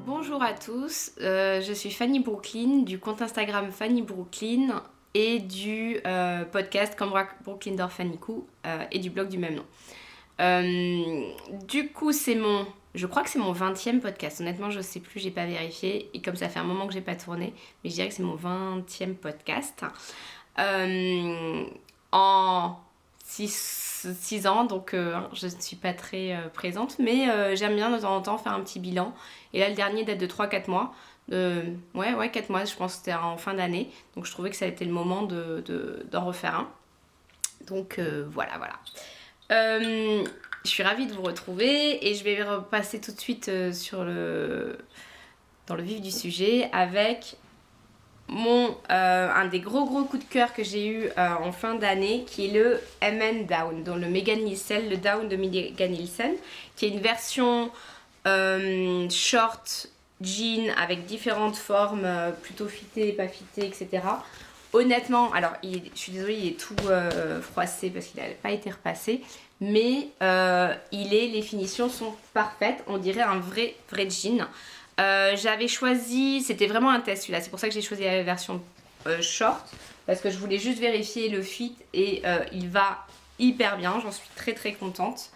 Bonjour à tous, je suis Fanny Brooklyn du compte Instagram Fanny Brooklyn et du podcast Comme Brooklyn dort Fanny Coo et du blog du même nom. Du coup je crois que c'est mon 20e podcast, honnêtement je sais plus, j'ai pas vérifié et comme ça fait un moment que j'ai pas tourné, mais je dirais que c'est mon 20e podcast. En 6 ans, donc je ne suis pas très présente, mais j'aime bien de temps en temps faire un petit bilan. Et là, le dernier date de 3-4 mois. Ouais, 4 mois, je pense que c'était en fin d'année. Donc je trouvais que ça a été le moment d'en refaire un. Donc voilà. Je suis ravie de vous retrouver et je vais repasser tout de suite dans le vif du sujet avec un des gros coups de cœur que j'ai eu en fin d'année, qui est le MN Down, donc le Megan Nielsen, le Down de Megan Nielsen, qui est une version short jean avec différentes formes, plutôt fitées, pas fitées, etc. Honnêtement, alors je suis désolée, il est tout froissé parce qu'il n'a pas été repassé, mais les finitions sont parfaites, on dirait un vrai jean. J'avais choisi, c'était vraiment un test celui-là, c'est pour ça que j'ai choisi la version short, parce que je voulais juste vérifier le fit et il va hyper bien, j'en suis très contente.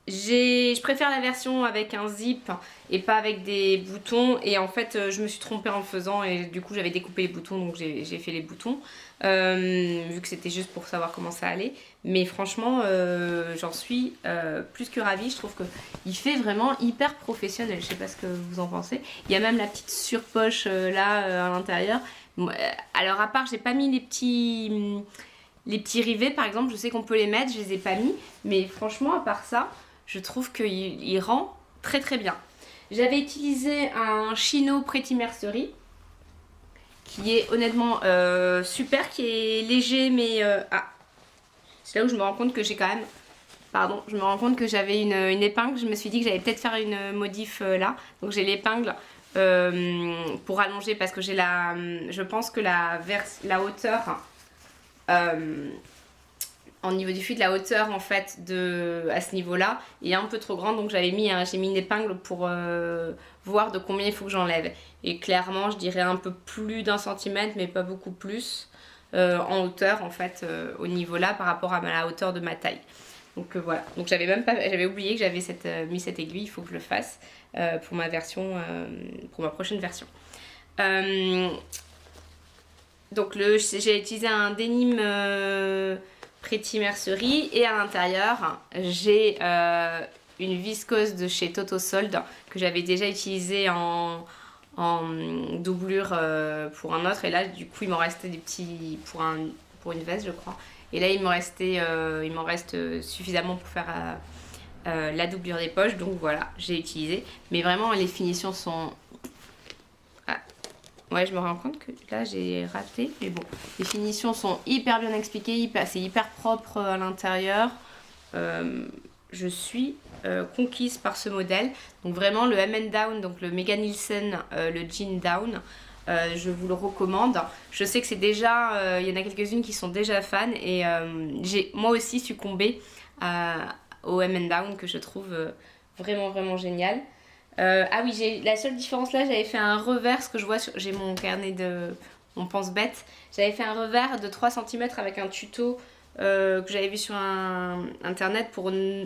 Je préfère la version avec un zip et pas avec des boutons, et en fait je me suis trompée en le faisant et du coup j'avais découpé les boutons, donc j'ai fait les boutons vu que c'était juste pour savoir comment ça allait, mais franchement j'en suis plus que ravie. Je trouve qu'il fait vraiment hyper professionnel, je sais pas ce que vous en pensez. Il y a même la petite surpoche là à l'intérieur. Alors à part, j'ai pas mis les petits rivets par exemple, je sais qu'on peut les mettre, je les ai pas mis, mais franchement à part ça, je trouve qu'il rend très bien. J'avais utilisé un chino Pretty Mercery qui est honnêtement super, qui est léger, mais c'est là où je me rends compte que j'ai quand même... Pardon, je me rends compte que j'avais une épingle. Je me suis dit que j'allais peut-être faire une modif là. Donc j'ai l'épingle pour allonger, parce que je pense que la hauteur... au niveau du fil, la hauteur en fait à ce niveau là est un peu trop grande, donc j'ai mis une épingle pour voir de combien il faut que j'enlève, et clairement je dirais un peu plus d'1 centimètre, mais pas beaucoup plus en hauteur en fait au niveau là par rapport à la hauteur de ma taille. Donc voilà, donc j'avais oublié que j'avais mis cette aiguille, il faut que je le fasse pour ma prochaine version. Donc j'ai utilisé un denim Pretty Mercery, et à l'intérieur j'ai une viscose de chez Toto Sold que j'avais déjà utilisée en doublure pour un autre, et là du coup il m'en restait des petits pour une veste je crois, et là il m'en reste suffisamment pour faire la doublure des poches, donc voilà, j'ai utilisé, mais vraiment les finitions sont... Ouais, je me rends compte que là j'ai raté, mais bon, les finitions sont hyper bien expliquées, c'est hyper propre à l'intérieur. Je suis conquise par ce modèle. Donc vraiment le MN Down, donc le Megan Nielsen, le Jean Down, je vous le recommande. Je sais que c'est déjà, il y en a quelques-unes qui sont déjà fans, et j'ai moi aussi succombé au MN Down, que je trouve vraiment génial. Ah oui, la seule différence là, j'avais fait un revers, ce que je vois j'ai mon carnet on pense bête, j'avais fait un revers de 3 cm avec un tuto que j'avais vu sur internet pour ne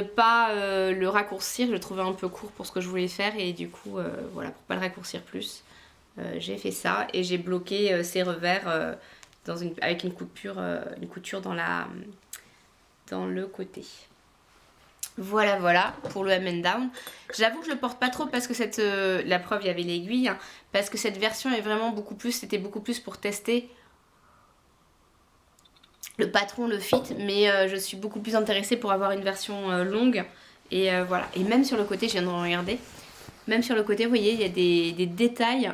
pas le raccourcir. Je le trouvais un peu court pour ce que je voulais faire, et du coup voilà, pour pas le raccourcir plus, j'ai fait ça, et j'ai bloqué ces revers avec une couture dans le côté. Voilà pour le M and Down. J'avoue que je le porte pas trop parce que la preuve, il y avait l'aiguille, hein, parce que cette version est vraiment c'était beaucoup plus pour tester le patron, le fit, mais je suis beaucoup plus intéressée pour avoir une version longue, et voilà. Et même sur le côté, je viens de regarder, même sur le côté, vous voyez, il y a des détails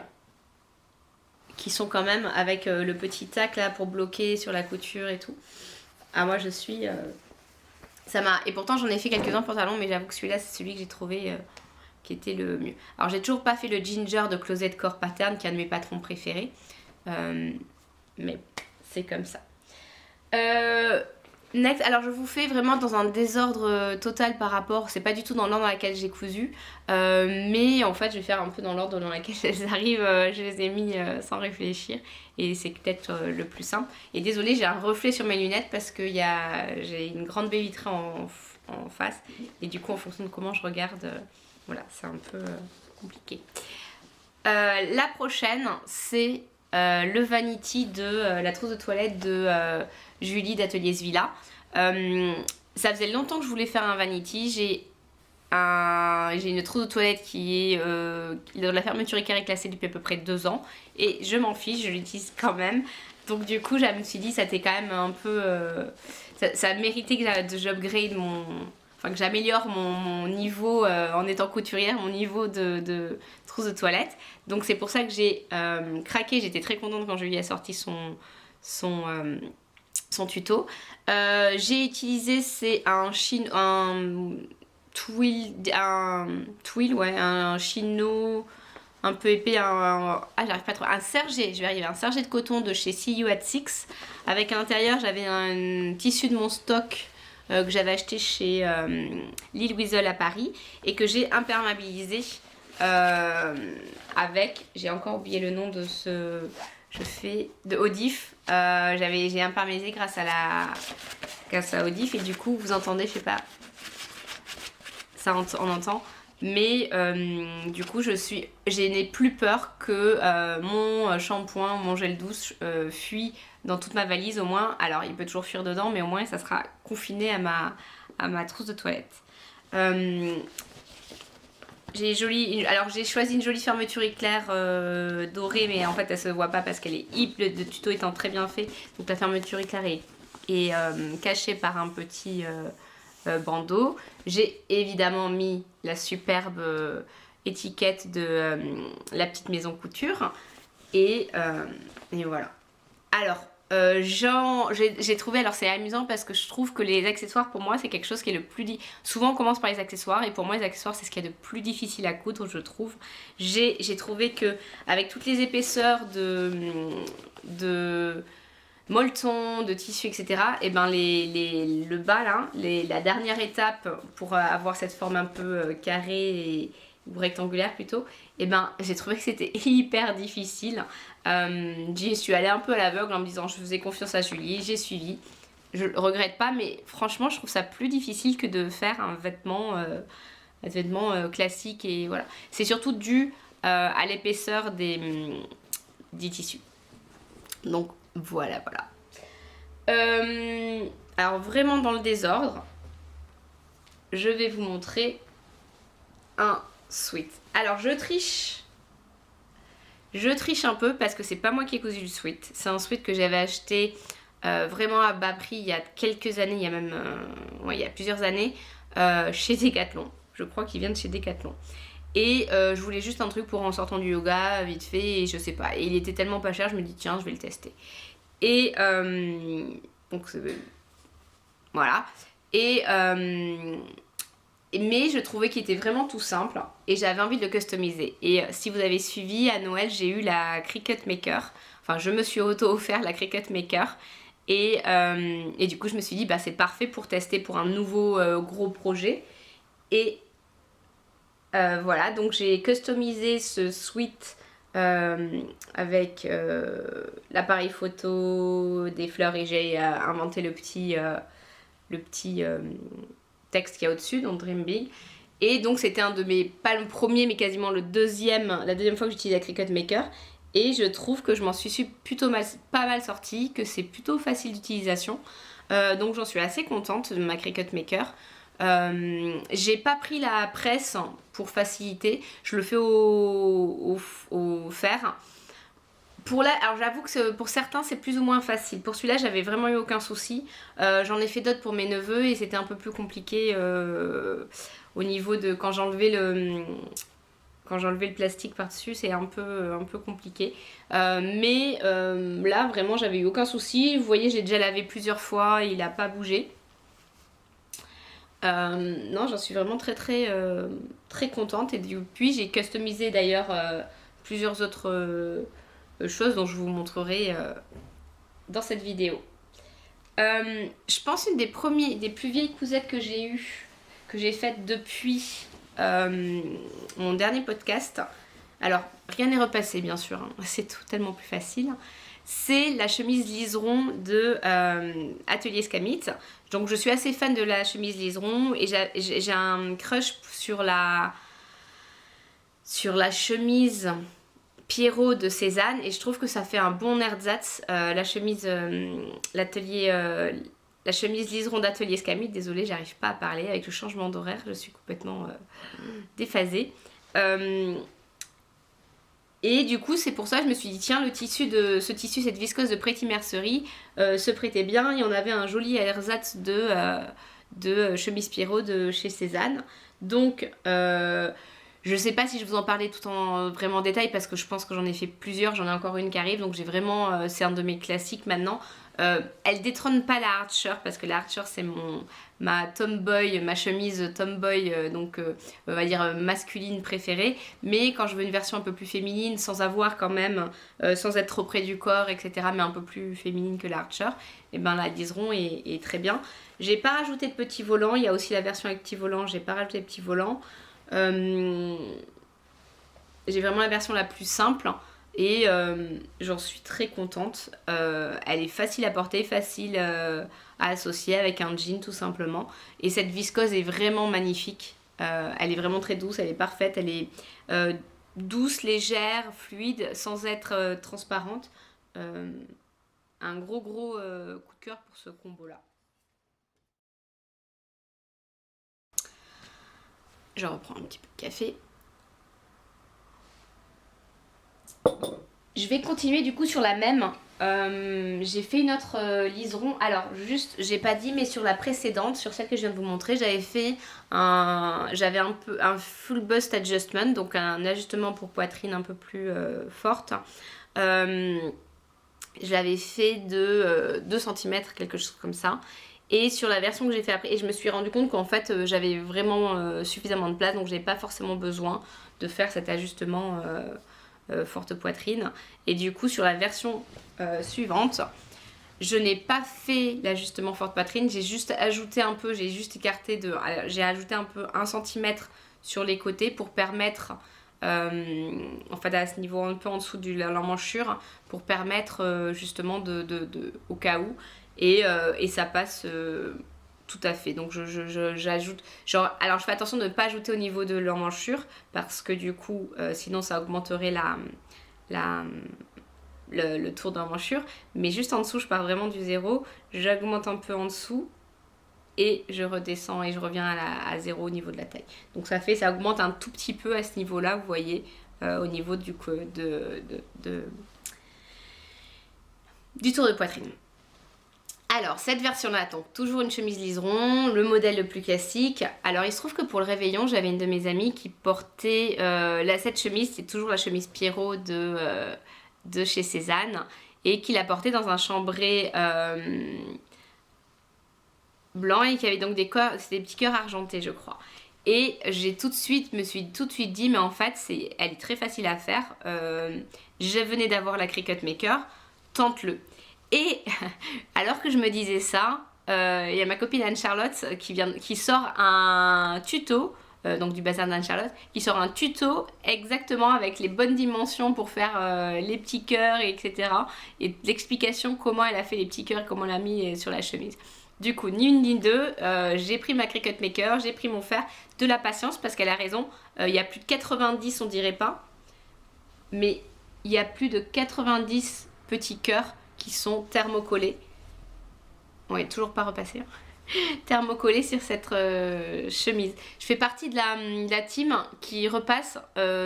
qui sont quand même avec le petit tac là pour bloquer sur la couture et tout. Ah, moi je suis... Et pourtant j'en ai fait quelques-uns pantalons, mais j'avoue que celui-là c'est celui que j'ai trouvé qui était le mieux. Alors j'ai toujours pas fait le Ginger de Closet Core Pattern, qui est un de mes patrons préférés, mais c'est comme ça. Next, alors je vous fais vraiment dans un désordre total par rapport, c'est pas du tout dans l'ordre dans lequel j'ai cousu, mais en fait je vais faire un peu dans l'ordre dans lequel elles arrivent, je les ai mis sans réfléchir et c'est peut-être le plus simple. Et désolée, j'ai un reflet sur mes lunettes parce que j'ai une grande baie vitrée en face et du coup en fonction de comment je regarde, voilà, c'est un peu compliqué. La prochaine c'est le vanity de la trousse de toilette de Julie d'Atelier Svilla. Ça faisait longtemps que je voulais faire un vanity. J'ai une trousse de toilette qui est dans la fermeture équerrée classée depuis à peu près 2 ans et je m'en fiche, je l'utilise quand même. Donc du coup, je me suis dit, ça était quand même un peu... ça méritait que j'upgrade que j'améliore mon niveau en étant couturière, mon niveau de trousse de toilette. Donc c'est pour ça que j'ai craqué. J'étais très contente quand je lui ai sorti son tuto. J'ai utilisé, c'est un chino un peu épais, j'arrive pas à trouver, un sergé, je vais arriver, un sergé de coton de chez See You at Six. Avec à l'intérieur, j'avais un tissu de mon stock que j'avais acheté chez Lille Weasel à Paris et que j'ai imperméabilisé avec, j'ai encore oublié le nom de de Odif. J'ai imperméabilisé grâce à Odif et du coup vous entendez, je sais pas, ça on entend. Mais du coup je n'ai plus peur que mon shampoing, mon gel douche fuit dans toute ma valise au moins. Alors il peut toujours fuir dedans mais au moins ça sera confiné à ma trousse de toilette. J'ai choisi une jolie fermeture éclair dorée mais en fait elle se voit pas parce qu'elle est le tuto étant très bien fait. Donc la fermeture éclair est cachée par un petit bandeau. J'ai évidemment mis la superbe étiquette de la petite maison couture et voilà. Alors j'ai trouvé, alors c'est amusant parce que je trouve que les accessoires pour moi c'est quelque chose qui est le plus souvent on commence par les accessoires et pour moi les accessoires c'est ce qu'il y a de plus difficile à coudre, je trouve. J'ai trouvé que avec toutes les épaisseurs de molleton, de tissu, etc. Et ben le bas là, la dernière étape pour avoir cette forme un peu carrée ou rectangulaire plutôt, et ben j'ai trouvé que c'était hyper difficile. J'y suis allée un peu à l'aveugle en me disant je faisais confiance à Julie, j'ai suivi. Je le regrette pas, mais franchement je trouve ça plus difficile que de faire un vêtement classique et voilà. C'est surtout dû à l'épaisseur des tissus. Donc voilà. Alors vraiment dans le désordre, je vais vous montrer un sweat. Alors je triche un peu parce que c'est pas moi qui ai cousu le sweat. C'est un sweat que j'avais acheté vraiment à bas prix il y a quelques années, il y a même il y a plusieurs années chez Decathlon. Je crois qu'il vient de chez Decathlon. Et je voulais juste un truc pour en sortant du yoga, vite fait, et je sais pas. Et il était tellement pas cher, je me dis tiens, je vais le tester. Et donc voilà. Mais je trouvais qu'il était vraiment tout simple et j'avais envie de le customiser. Et si vous avez suivi, à Noël, j'ai eu la Cricut Maker. Enfin, je me suis auto-offert la Cricut Maker. Et du coup, je me suis dit, bah, c'est parfait pour tester pour un nouveau gros projet. Et voilà, donc j'ai customisé ce sweat avec l'appareil photo, des fleurs et j'ai inventé le petit texte qu'il y a au-dessus, donc Dream Big. Et donc c'était un de mes, pas le premier mais quasiment la deuxième fois que j'utilise la Cricut Maker. Et je trouve que je m'en suis plutôt pas mal sortie, que c'est plutôt facile d'utilisation. Donc j'en suis assez contente de ma Cricut Maker. J'ai pas pris la presse pour faciliter, je le fais au fer. Alors j'avoue que pour certains c'est plus ou moins facile. Pour celui-là j'avais vraiment eu aucun souci. J'en ai fait d'autres pour mes neveux et c'était un peu plus compliqué au niveau de quand j'enlevais le plastique par-dessus, c'est un peu compliqué. Mais là vraiment j'avais eu aucun souci. Vous voyez, j'ai déjà lavé plusieurs fois, il a pas bougé. Non, j'en suis vraiment très contente. Et depuis j'ai customisé d'ailleurs plusieurs autres choses dont je vous montrerai dans cette vidéo. Je pense une des plus vieilles cousettes que j'ai eues, que j'ai faites depuis mon dernier podcast. Alors, rien n'est repassé bien sûr, hein. C'est tellement plus facile. C'est la chemise liseron de Atelier Scamit. Donc je suis assez fan de la chemise liseron et j'ai un crush sur la chemise Pierrot de Cézanne et je trouve que ça fait un bon ersatz. La chemise la chemise liseron d'Atelier Scamit, désolée, j'arrive pas à parler avec le changement d'horaire, je suis complètement déphasée. Et du coup, c'est pour ça que je me suis dit, tiens, cette viscose de Pretty Mercerie se prêtait bien. Il y en avait un joli ersatz de chemise Pierrot de chez Cézanne. Donc, je sais pas si je vous en parlais tout en vraiment détail parce que je pense que j'en ai fait plusieurs. J'en ai encore une qui arrive. Donc, j'ai vraiment, c'est un de mes classiques maintenant. Elle détrône pas la Archer parce que la Archer c'est ma tomboy, ma chemise tomboy, donc on va dire masculine préférée, mais quand je veux une version un peu plus féminine sans avoir quand même, sans être trop près du corps etc, mais un peu plus féminine que la Archer, et ben la liseron est très bien. J'ai pas rajouté de petits volants, il y a aussi la version avec petit volant, j'ai pas rajouté de petits volants. J'ai vraiment la version la plus simple et j'en suis très contente. Elle est facile à porter, facile à associer avec un jean tout simplement. Et cette viscose est vraiment magnifique. Elle est vraiment très douce, elle est parfaite, elle est douce, légère, fluide, sans être transparente. Un gros coup de cœur pour ce combo là. Je reprends un petit peu de café. Je vais continuer du coup sur la même. J'ai fait une autre liseron. Alors juste, j'ai pas dit, mais sur la précédente, sur celle que je viens de vous montrer, j'avais un full bust adjustment, donc un ajustement pour poitrine un peu plus forte. J'avais fait de 2 cm, quelque chose comme ça. Et sur la version que j'ai fait après, et je me suis rendu compte qu'en fait j'avais vraiment suffisamment de place, donc j'avais pas forcément besoin de faire cet ajustement forte poitrine. Et du coup sur la version suivante, je n'ai pas fait l'ajustement forte poitrine, j'ai juste ajouté un peu, j'ai juste écarté j'ai ajouté un peu 1 cm sur les côtés pour permettre en fait à ce niveau un peu en dessous de l'emmanchure pour permettre justement au cas où et ça passe tout à fait. Donc j'ajoute alors je fais attention de ne pas ajouter au niveau de l'emmanchure parce que du coup sinon ça augmenterait le tour de l'emmanchure, mais juste en dessous je pars vraiment du zéro, j'augmente un peu en dessous et je redescends et je reviens à zéro au niveau de la taille. Donc ça augmente un tout petit peu à ce niveau là, vous voyez, au niveau du tour de poitrine. Alors cette version là, donc toujours une chemise liseron, le modèle le plus classique. Alors il se trouve que pour le réveillon j'avais une de mes amies qui portait cette chemise, c'est toujours la chemise Pierrot de chez Cézanne, et qui la portait dans un chambré blanc et qui avait donc des petits cœurs argentés je crois. Et me suis tout de suite dit mais en fait elle est très facile à faire, je venais d'avoir la Cricut Maker, tente-le. Et alors que je me disais ça, il y a ma copine Anne-Charlotte qui sort un tuto, donc du bazar d'Anne-Charlotte, qui sort un tuto exactement avec les bonnes dimensions pour faire les petits cœurs, etc. Et l'explication comment elle a fait les petits cœurs et comment elle a mis sur la chemise. Du coup, ni une ni deux, j'ai pris ma Cricut Maker, j'ai pris mon fer, de la patience parce qu'elle a raison. Il y a plus de 90, on dirait pas, mais il y a plus de 90 petits cœurs qui sont thermocollés. Ouais, toujours pas repassé. Hein. Thermocollés sur cette chemise. Je fais partie de la team qui repasse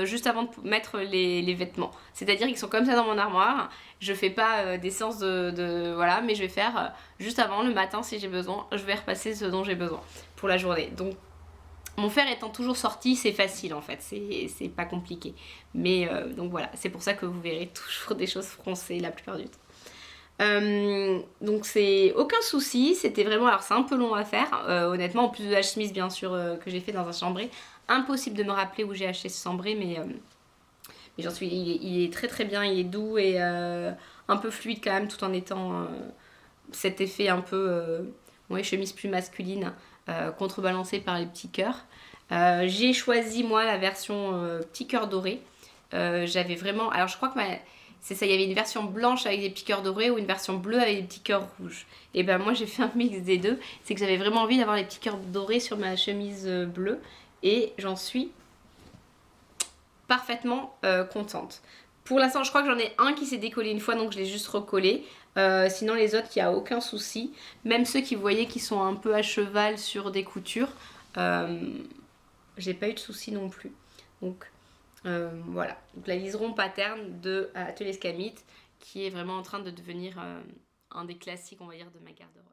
juste avant de mettre les vêtements. C'est-à-dire qu'ils sont comme ça dans mon armoire. Je fais pas des séances voilà, mais je vais faire juste avant, le matin si j'ai besoin, je vais repasser ce dont j'ai besoin pour la journée. Donc mon fer étant toujours sorti, c'est facile en fait, c'est pas compliqué. Mais donc voilà, c'est pour ça que vous verrez toujours des choses froncées la plupart du temps. Donc c'est aucun souci, c'était vraiment, alors c'est un peu long à faire honnêtement, en plus de la chemise bien sûr que j'ai fait dans un chambré, impossible de me rappeler où j'ai acheté ce chambré, mais j'en suis, il est très très bien, il est doux et un peu fluide quand même tout en étant cet effet un peu ouais, chemise plus masculine contrebalancée par les petits cœurs. J'ai choisi moi la version petit cœur doré. J'avais vraiment... Alors je crois que c'est ça, il y avait une version blanche avec des petits cœurs dorés ou une version bleue avec des petits cœurs rouges. Et ben moi j'ai fait un mix des deux. C'est que j'avais vraiment envie d'avoir les petits cœurs dorés sur ma chemise bleue. Et j'en suis parfaitement contente. Pour l'instant, je crois que j'en ai un qui s'est décollé une fois, donc je l'ai juste recollé. Sinon, les autres, il n'y a aucun souci. Même ceux qui, vous voyez, qui sont un peu à cheval sur des coutures, j'ai pas eu de souci non plus. Donc, voilà. Donc, la liseron pattern de Atelier Scamit, qui est vraiment en train de devenir un des classiques, on va dire, de ma garde-robe.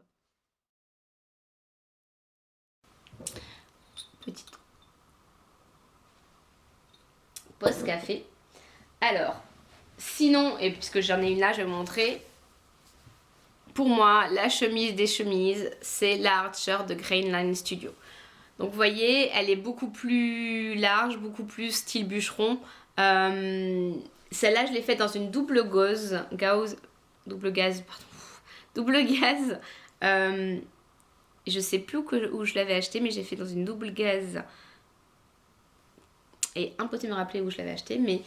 Petite pause café. Alors, sinon, et puisque j'en ai une là, je vais vous montrer. Pour moi, la chemise des chemises, c'est la Archer de Grainline Studio. Donc vous voyez, elle est beaucoup plus large, beaucoup plus style bûcheron. Celle-là, je l'ai faite dans une double gauze. Double gaze. Je sais plus où je l'avais acheté, mais j'ai fait dans une double gaze. Et impossible de me rappeler où je l'avais acheté, mais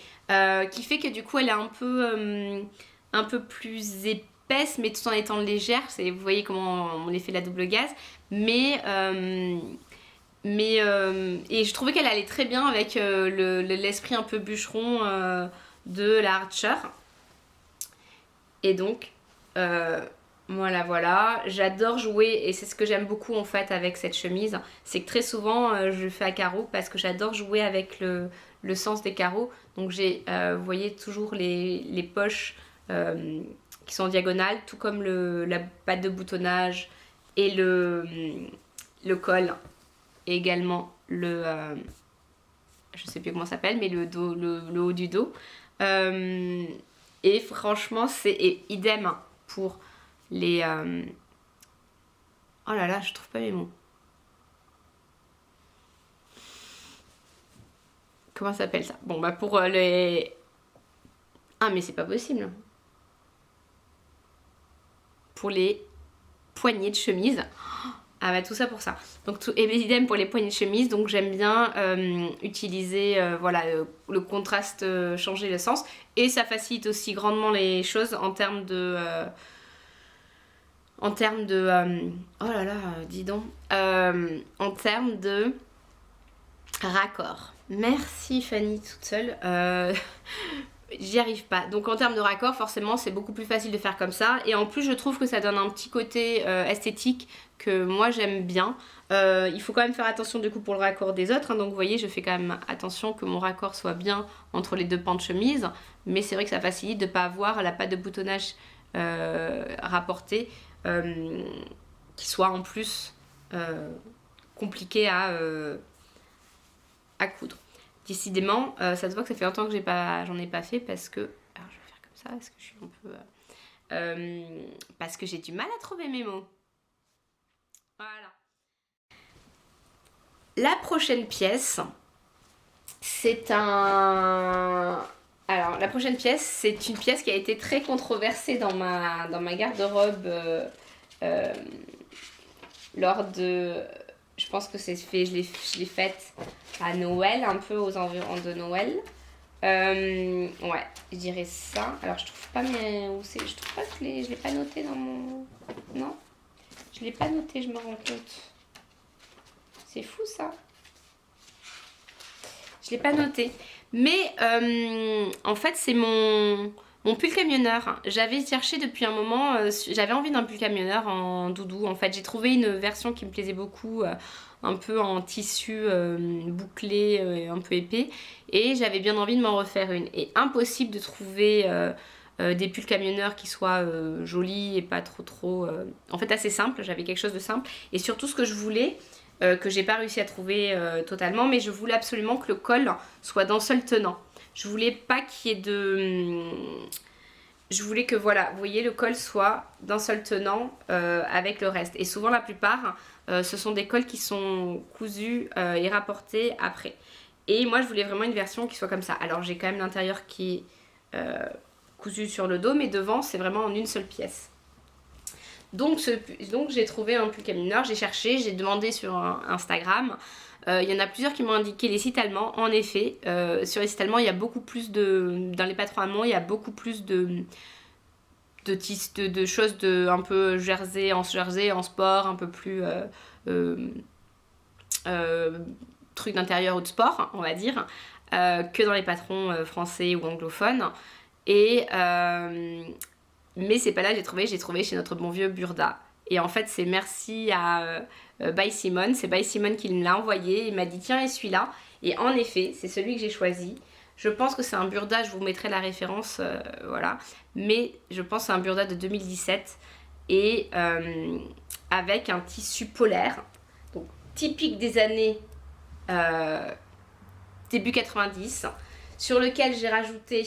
qui fait que du coup elle est un peu plus épaisse, mais tout en étant légère. Vous voyez comment on les fait la double gaze, et je trouvais qu'elle allait très bien avec l'esprit un peu bûcheron de la Archer. Et donc voilà, j'adore jouer et c'est ce que j'aime beaucoup en fait avec cette chemise, c'est que très souvent je le fais à carreaux parce que j'adore jouer avec le sens des carreaux. Donc j'ai, vous voyez toujours les poches qui sont diagonales, tout comme la patte de boutonnage et le col, et également je sais plus comment ça s'appelle, mais le haut du dos. Et franchement c'est idem pour les... Oh là là, je trouve pas les mots. Comment ça s'appelle ça? Bon bah pour les... Ah mais c'est pas possible. Pour les poignées de chemise. Ah bah tout ça pour ça. Donc et idem pour les poignées de chemise. Donc j'aime bien utiliser voilà, le contraste, changer le sens. Et ça facilite aussi grandement les choses en termes de... oh là là, dis donc. En termes de raccord. Merci Fanny toute seule. J'y arrive pas. Donc en termes de raccord, forcément, c'est beaucoup plus facile de faire comme ça. Et en plus, je trouve que ça donne un petit côté esthétique que moi j'aime bien. Il faut quand même faire attention du coup pour le raccord des autres. Hein. Donc vous voyez, je fais quand même attention que mon raccord soit bien entre les deux pans de chemise. Mais c'est vrai que ça facilite de ne pas avoir la patte de boutonnage rapportée. Qui soit en plus compliqué à coudre. Décidément, ça se voit que ça fait longtemps que j'en ai pas fait parce que... Alors je vais faire comme ça, parce que je suis un peu... parce que j'ai du mal à trouver mes mots. Voilà. La prochaine pièce, c'est un... Alors, la prochaine pièce, c'est une pièce qui a été très controversée dans ma garde-robe lors de... Je pense que je l'ai faite à Noël, un peu aux environs de Noël. Ouais, je dirais ça. Alors, je trouve pas où c'est. Je trouve pas que je l'ai pas noté dans mon... Non, je l'ai pas noté, je me rends compte. C'est fou, ça. Je l'ai pas noté. Mais en fait, c'est mon pull camionneur. J'avais cherché depuis un moment, j'avais envie d'un pull camionneur en doudou. En fait, j'ai trouvé une version qui me plaisait beaucoup, un peu en tissu bouclé, un peu épais. Et j'avais bien envie de m'en refaire une. Et impossible de trouver des pulls camionneurs qui soient jolis et pas trop... En fait, assez simple. J'avais quelque chose de simple. Et surtout, ce que je voulais... que j'ai pas réussi à trouver totalement, mais je voulais absolument que le col soit d'un seul tenant. Je voulais pas qu'il y ait de... Je voulais que, voilà, vous voyez, le col soit d'un seul tenant avec le reste. Et souvent, la plupart, ce sont des cols qui sont cousus et rapportés après. Et moi, je voulais vraiment une version qui soit comme ça. Alors, j'ai quand même l'intérieur qui est cousu sur le dos, mais devant c'est vraiment en une seule pièce. Donc j'ai trouvé un pull camionneur, j'ai cherché, j'ai demandé sur Instagram. Il y en a plusieurs qui m'ont indiqué les sites allemands. En effet, sur les sites allemands, il y a beaucoup plus de... Dans les patrons allemands, il y a beaucoup plus de choses un peu jersey, en sport, un peu plus truc d'intérieur ou de sport, on va dire, que dans les patrons français ou anglophones. Mais c'est pas là que j'ai trouvé chez notre bon vieux Burda. Et en fait, c'est merci à By Simone, c'est By Simone qui me l'a envoyé. Il m'a dit tiens, et celui-là. Et en effet, c'est celui que j'ai choisi. Je pense que c'est un Burda, je vous mettrai la référence, voilà. Mais je pense que c'est un Burda de 2017 et avec un tissu polaire, donc typique des années début 90, sur lequel j'ai rajouté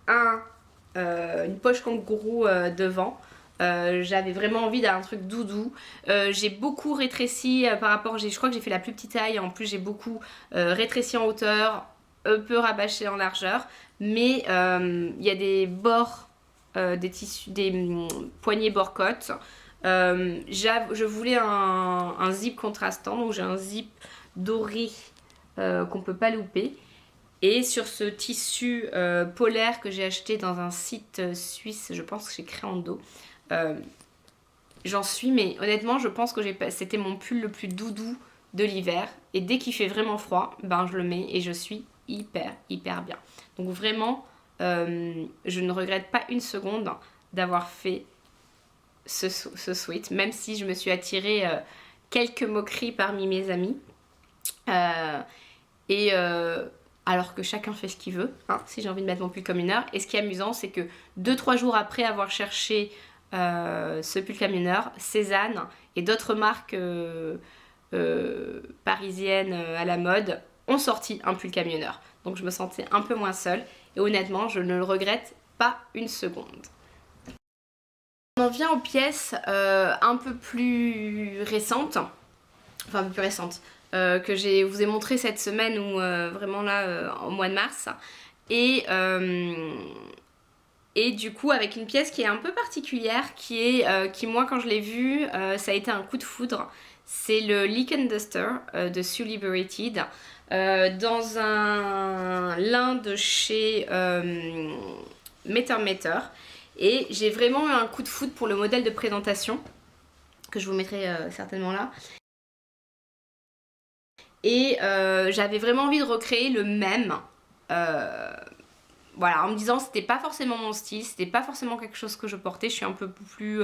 une poche kangourou devant. J'avais vraiment envie d'un truc doudou. J'ai beaucoup rétréci par rapport, je crois que j'ai fait la plus petite taille, en plus j'ai beaucoup rétréci en hauteur, un peu rabâché en largeur, mais il y a des bords, des tissus, des poignées bord-côte. Je voulais un zip contrastant, donc j'ai un zip doré qu'on peut pas louper. Et sur ce tissu polaire que j'ai acheté dans un site suisse, je pense que chez Créando, j'en suis, mais honnêtement, je pense que c'était mon pull le plus doudou de l'hiver. Et dès qu'il fait vraiment froid, ben je le mets et je suis hyper bien. Donc vraiment, je ne regrette pas une seconde d'avoir fait ce sweat, même si je me suis attirée quelques moqueries parmi mes amis. Alors que chacun fait ce qu'il veut, hein, si j'ai envie de mettre mon pull camionneur. Et ce qui est amusant, c'est que 2-3 jours après avoir cherché ce pull camionneur, Cézanne et d'autres marques parisiennes à la mode ont sorti un pull camionneur. Donc je me sentais un peu moins seule et honnêtement, je ne le regrette pas une seconde. On en vient aux pièces un peu plus récentes, enfin un peu plus récentes, que je vous ai montré cette semaine ou vraiment là au mois de mars. Et du coup avec une pièce qui est un peu particulière, qui moi quand je l'ai vue, ça a été un coup de foudre. C'est le Leak & Duster de Sue Liberated dans un lin de chez Meter Meter. Et j'ai vraiment eu un coup de foudre pour le modèle de présentation que je vous mettrai certainement là. Et j'avais vraiment envie de recréer le même. Voilà, en me disant c'était pas forcément mon style, c'était pas forcément quelque chose que je portais. Je suis un peu plus,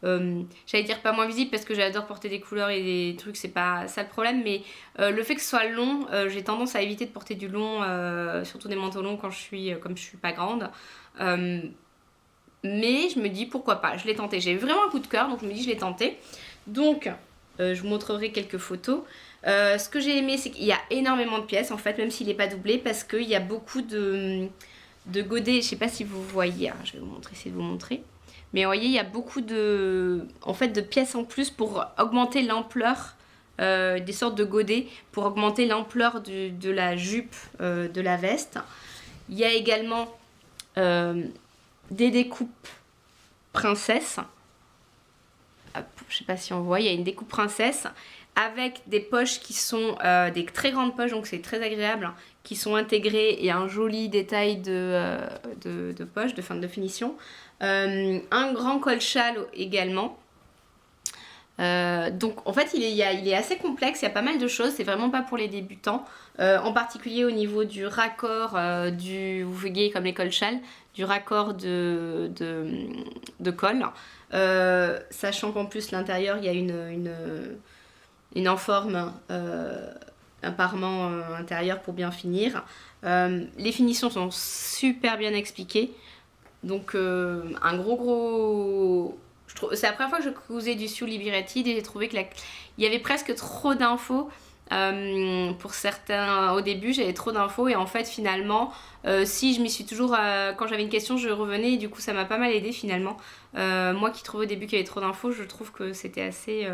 j'allais dire pas moins visible parce que j'adore porter des couleurs et des trucs, c'est pas ça le problème. Mais le fait que ce soit long, j'ai tendance à éviter de porter du long, surtout des manteaux longs comme je suis pas grande. Mais je me dis pourquoi pas, je l'ai tenté. J'ai eu vraiment un coup de cœur, donc je me dis je l'ai tenté. Donc je vous montrerai quelques photos. Ce que j'ai aimé, c'est qu'il y a énormément de pièces en fait, même s'il n'est pas doublé, parce qu'il y a beaucoup de godets. Je sais pas si vous voyez, je vais vous montrer, essayer de vous montrer. Mais vous voyez, il y a beaucoup de pièces en plus pour augmenter l'ampleur, des sortes de godets pour augmenter l'ampleur de la jupe de la veste. Il y a également des découpes princesse. Je sais pas si on voit, il y a une découpe princesse avec des poches qui sont des très grandes poches, donc c'est très agréable, qui sont intégrées et un joli détail de poche, de fin de finition. Un grand col-châle également. Donc en fait il est assez complexe, il y a pas mal de choses, c'est vraiment pas pour les débutants, en particulier au niveau du raccord vous voyez comme les col-châles, du raccord de col, sachant qu'en plus l'intérieur il y a une enforme, un parement intérieur pour bien finir. Les finitions sont super bien expliquées, donc un gros c'est la première fois que je cousais du Sue Liberated et j'ai trouvé qu'il y avait presque trop d'infos. Pour certains, au début j'avais trop d'infos et en fait finalement si je m'y suis toujours, quand j'avais une question je revenais et du coup ça m'a pas mal aidé finalement. Moi qui trouvais au début qu'il y avait trop d'infos, je trouve que c'était assez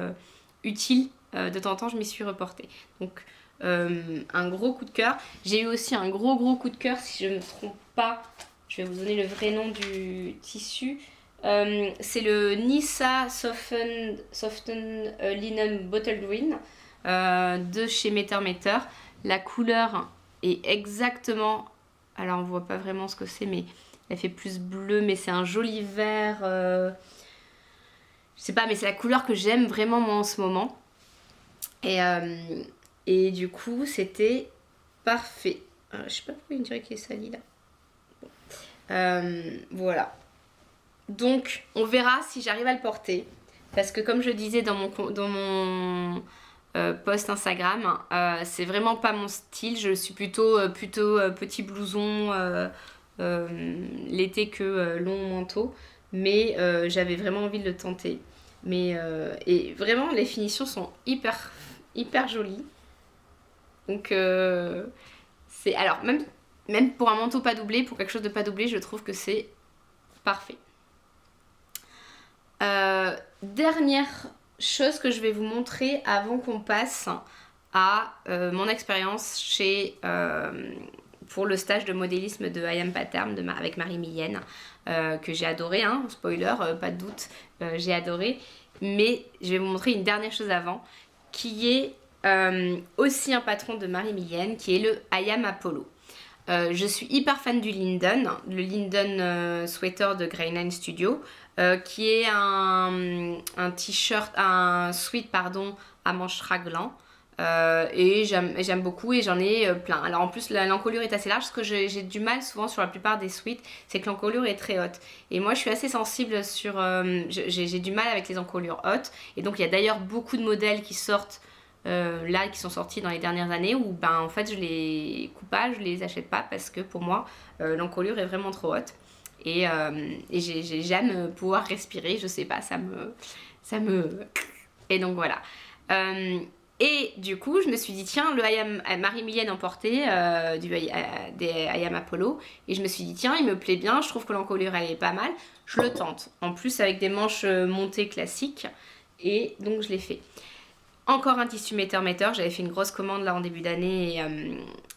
utile, de temps en temps je m'y suis reportée. Donc un gros coup de cœur. J'ai eu aussi un gros coup de cœur, si je ne me trompe pas, Je vais vous donner le vrai nom du tissu. C'est le Nissa Soften Linen Bottle Green de chez Meter Meter. La couleur est exactement... Alors on voit pas vraiment ce que c'est, mais elle fait plus bleu, mais c'est un joli vert. Je sais pas, mais c'est la couleur que j'aime vraiment moi en ce moment. Et du coup, c'était parfait. Je sais pas pourquoi il me dirait qu'il est sali là. Bon. Voilà. Donc, on verra si j'arrive à le porter. Parce que comme je disais dans mon post Instagram, c'est vraiment pas mon style. Je suis plutôt petit blouson l'été que long manteau. Mais j'avais vraiment envie de le tenter. Et vraiment, les finitions sont hyper jolies. Donc, c'est... Alors, même pour un manteau pas doublé, pour quelque chose de pas doublé, je trouve que c'est parfait. Dernière chose que je vais vous montrer avant qu'on passe à mon expérience pour le stage de modélisme de I Am Pattern avec Marie-Millienne, que j'ai adoré, hein, spoiler, pas de doute, j'ai adoré. Mais je vais vous montrer une dernière chose avant, qui est aussi un patron de Marie-Millienne, qui est le I Am Apollo. Je suis hyper fan du Linden, le Linden sweater de Greyline Studio, qui est un t-shirt, un sweat pardon, à manches raglan. Et j'aime beaucoup et j'en ai plein. Alors en plus l'encolure est assez large, ce que j'ai du mal souvent sur la plupart des sweats, c'est que l'encolure est très haute. Et moi je suis assez sensible sur... j'ai du mal avec les encolures hautes. Et donc il y a d'ailleurs beaucoup de modèles qui sortent là, qui sont sortis dans les dernières années où ben, en fait je les coupe pas, je les achète pas parce que pour moi l'encolure est vraiment trop haute. Et j'aime pouvoir respirer, je sais pas, ça me... Et donc voilà. Et du coup, je me suis dit, tiens, le Marie-Millienne emporté des I Am Apollo. Et je me suis dit, tiens, il me plaît bien, je trouve que l'encolure, elle est pas mal. Je le tente. En plus, avec des manches montées classiques. Et donc, je l'ai fait. Encore un tissu Meter Meter. J'avais fait une grosse commande là en début d'année.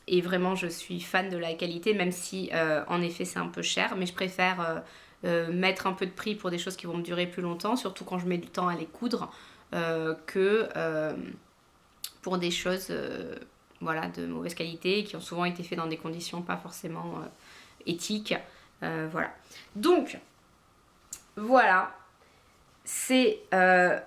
Et vraiment, je suis fan de la qualité, même si, en effet, c'est un peu cher. Mais je préfère mettre un peu de prix pour des choses qui vont me durer plus longtemps. Surtout quand je mets du temps à les coudre. Que... pour des choses voilà, de mauvaise qualité qui ont souvent été faites dans des conditions pas forcément éthiques. Voilà. Donc, voilà. C'est un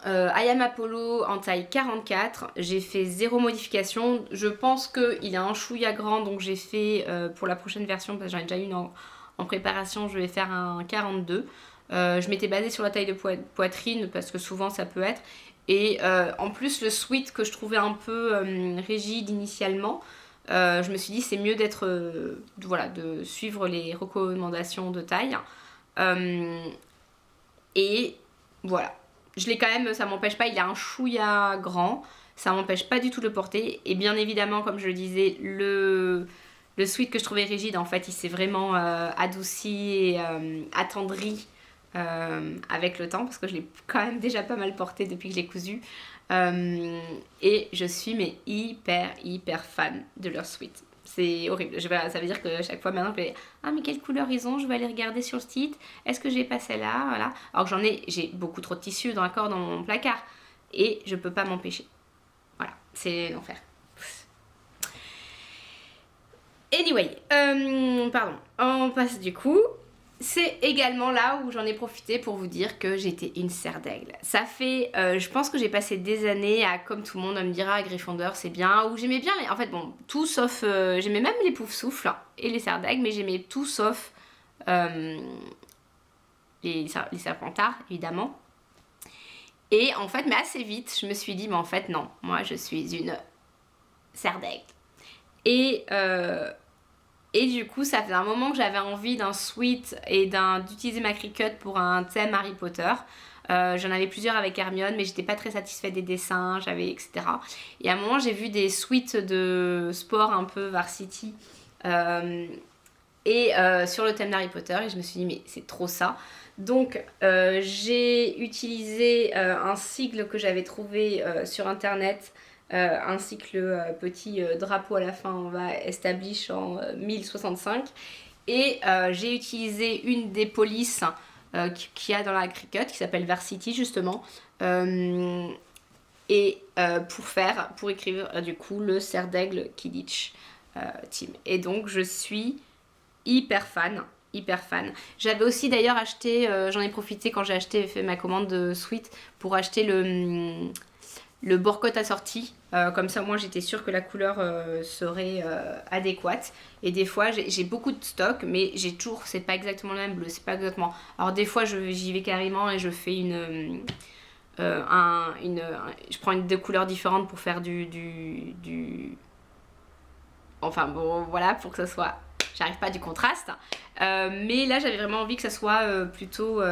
I Am Apollo en taille 44. J'ai fait 0 modification. Je pense qu'il est un chouïa grand, donc j'ai fait pour la prochaine version, parce que j'en ai déjà une en préparation, je vais faire un 42. Je m'étais basée sur la taille de poitrine parce que souvent ça peut être. Et en plus le sweat que je trouvais un peu rigide initialement, je me suis dit c'est mieux voilà, de suivre les recommandations de taille. Et voilà, je l'ai quand même, ça m'empêche pas, il a un chouïa grand, ça m'empêche pas du tout de le porter. Et bien évidemment, comme je le disais, le sweat que je trouvais rigide, en fait, il s'est vraiment adouci et attendri avec le temps, parce que je l'ai quand même déjà pas mal porté depuis que je l'ai cousu. Et je suis mais hyper fan de leur sweat. C'est horrible. Ça veut dire que chaque fois maintenant, je vais ah mais quelle couleur ils ont, je vais aller regarder sur le site. Est-ce que j'ai pas celle-là, voilà. Alors que j'ai beaucoup trop de tissus dans mon placard et je peux pas m'empêcher. Voilà, c'est l'enfer. Anyway, pardon. On passe du coup. C'est également là où j'en ai profité pour vous dire que j'étais une serre d'aigle. Ça fait, je pense que j'ai passé des années à, comme tout le monde, à me dire ah Gryffondor c'est bien, ou j'aimais bien en fait bon, tout sauf, j'aimais même les poufsouffles et les serres d'aigle, mais j'aimais tout sauf les serpentards évidemment. Et en fait, mais assez vite, je me suis dit mais en fait non, moi je suis une serre d'aigle. Et du coup, ça faisait un moment que j'avais envie d'un sweat et d'utiliser ma Cricut pour un thème Harry Potter. J'en avais plusieurs avec Hermione, mais j'étais pas très satisfaite des dessins, etc. Et à un moment, j'ai vu des suites de sport un peu varsity sur le thème d'Harry Potter, et je me suis dit, mais c'est trop ça. Donc, j'ai utilisé un sigle que j'avais trouvé sur internet. Ainsi que le petit drapeau à la fin, on va establish en 1065. Et j'ai utilisé une des polices qu'il y a dans la Cricut qui s'appelle Varsity justement. Pour écrire du coup le cerf d'aigle Kidditch Team. Et donc je suis hyper fan, hyper fan. J'avais aussi d'ailleurs acheté, j'en ai profité quand j'ai fait ma commande de Sweet pour acheter le bord-côte assorti. Comme ça, moi, j'étais sûre que la couleur serait adéquate. Et des fois, j'ai beaucoup de stock, mais j'ai toujours, c'est pas exactement le même bleu, c'est pas exactement. Alors des fois, j'y vais carrément et je fais je prends deux couleurs différentes pour faire enfin bon, voilà, pour que ça soit, j'arrive pas, du contraste. Mais là, j'avais vraiment envie que ça soit plutôt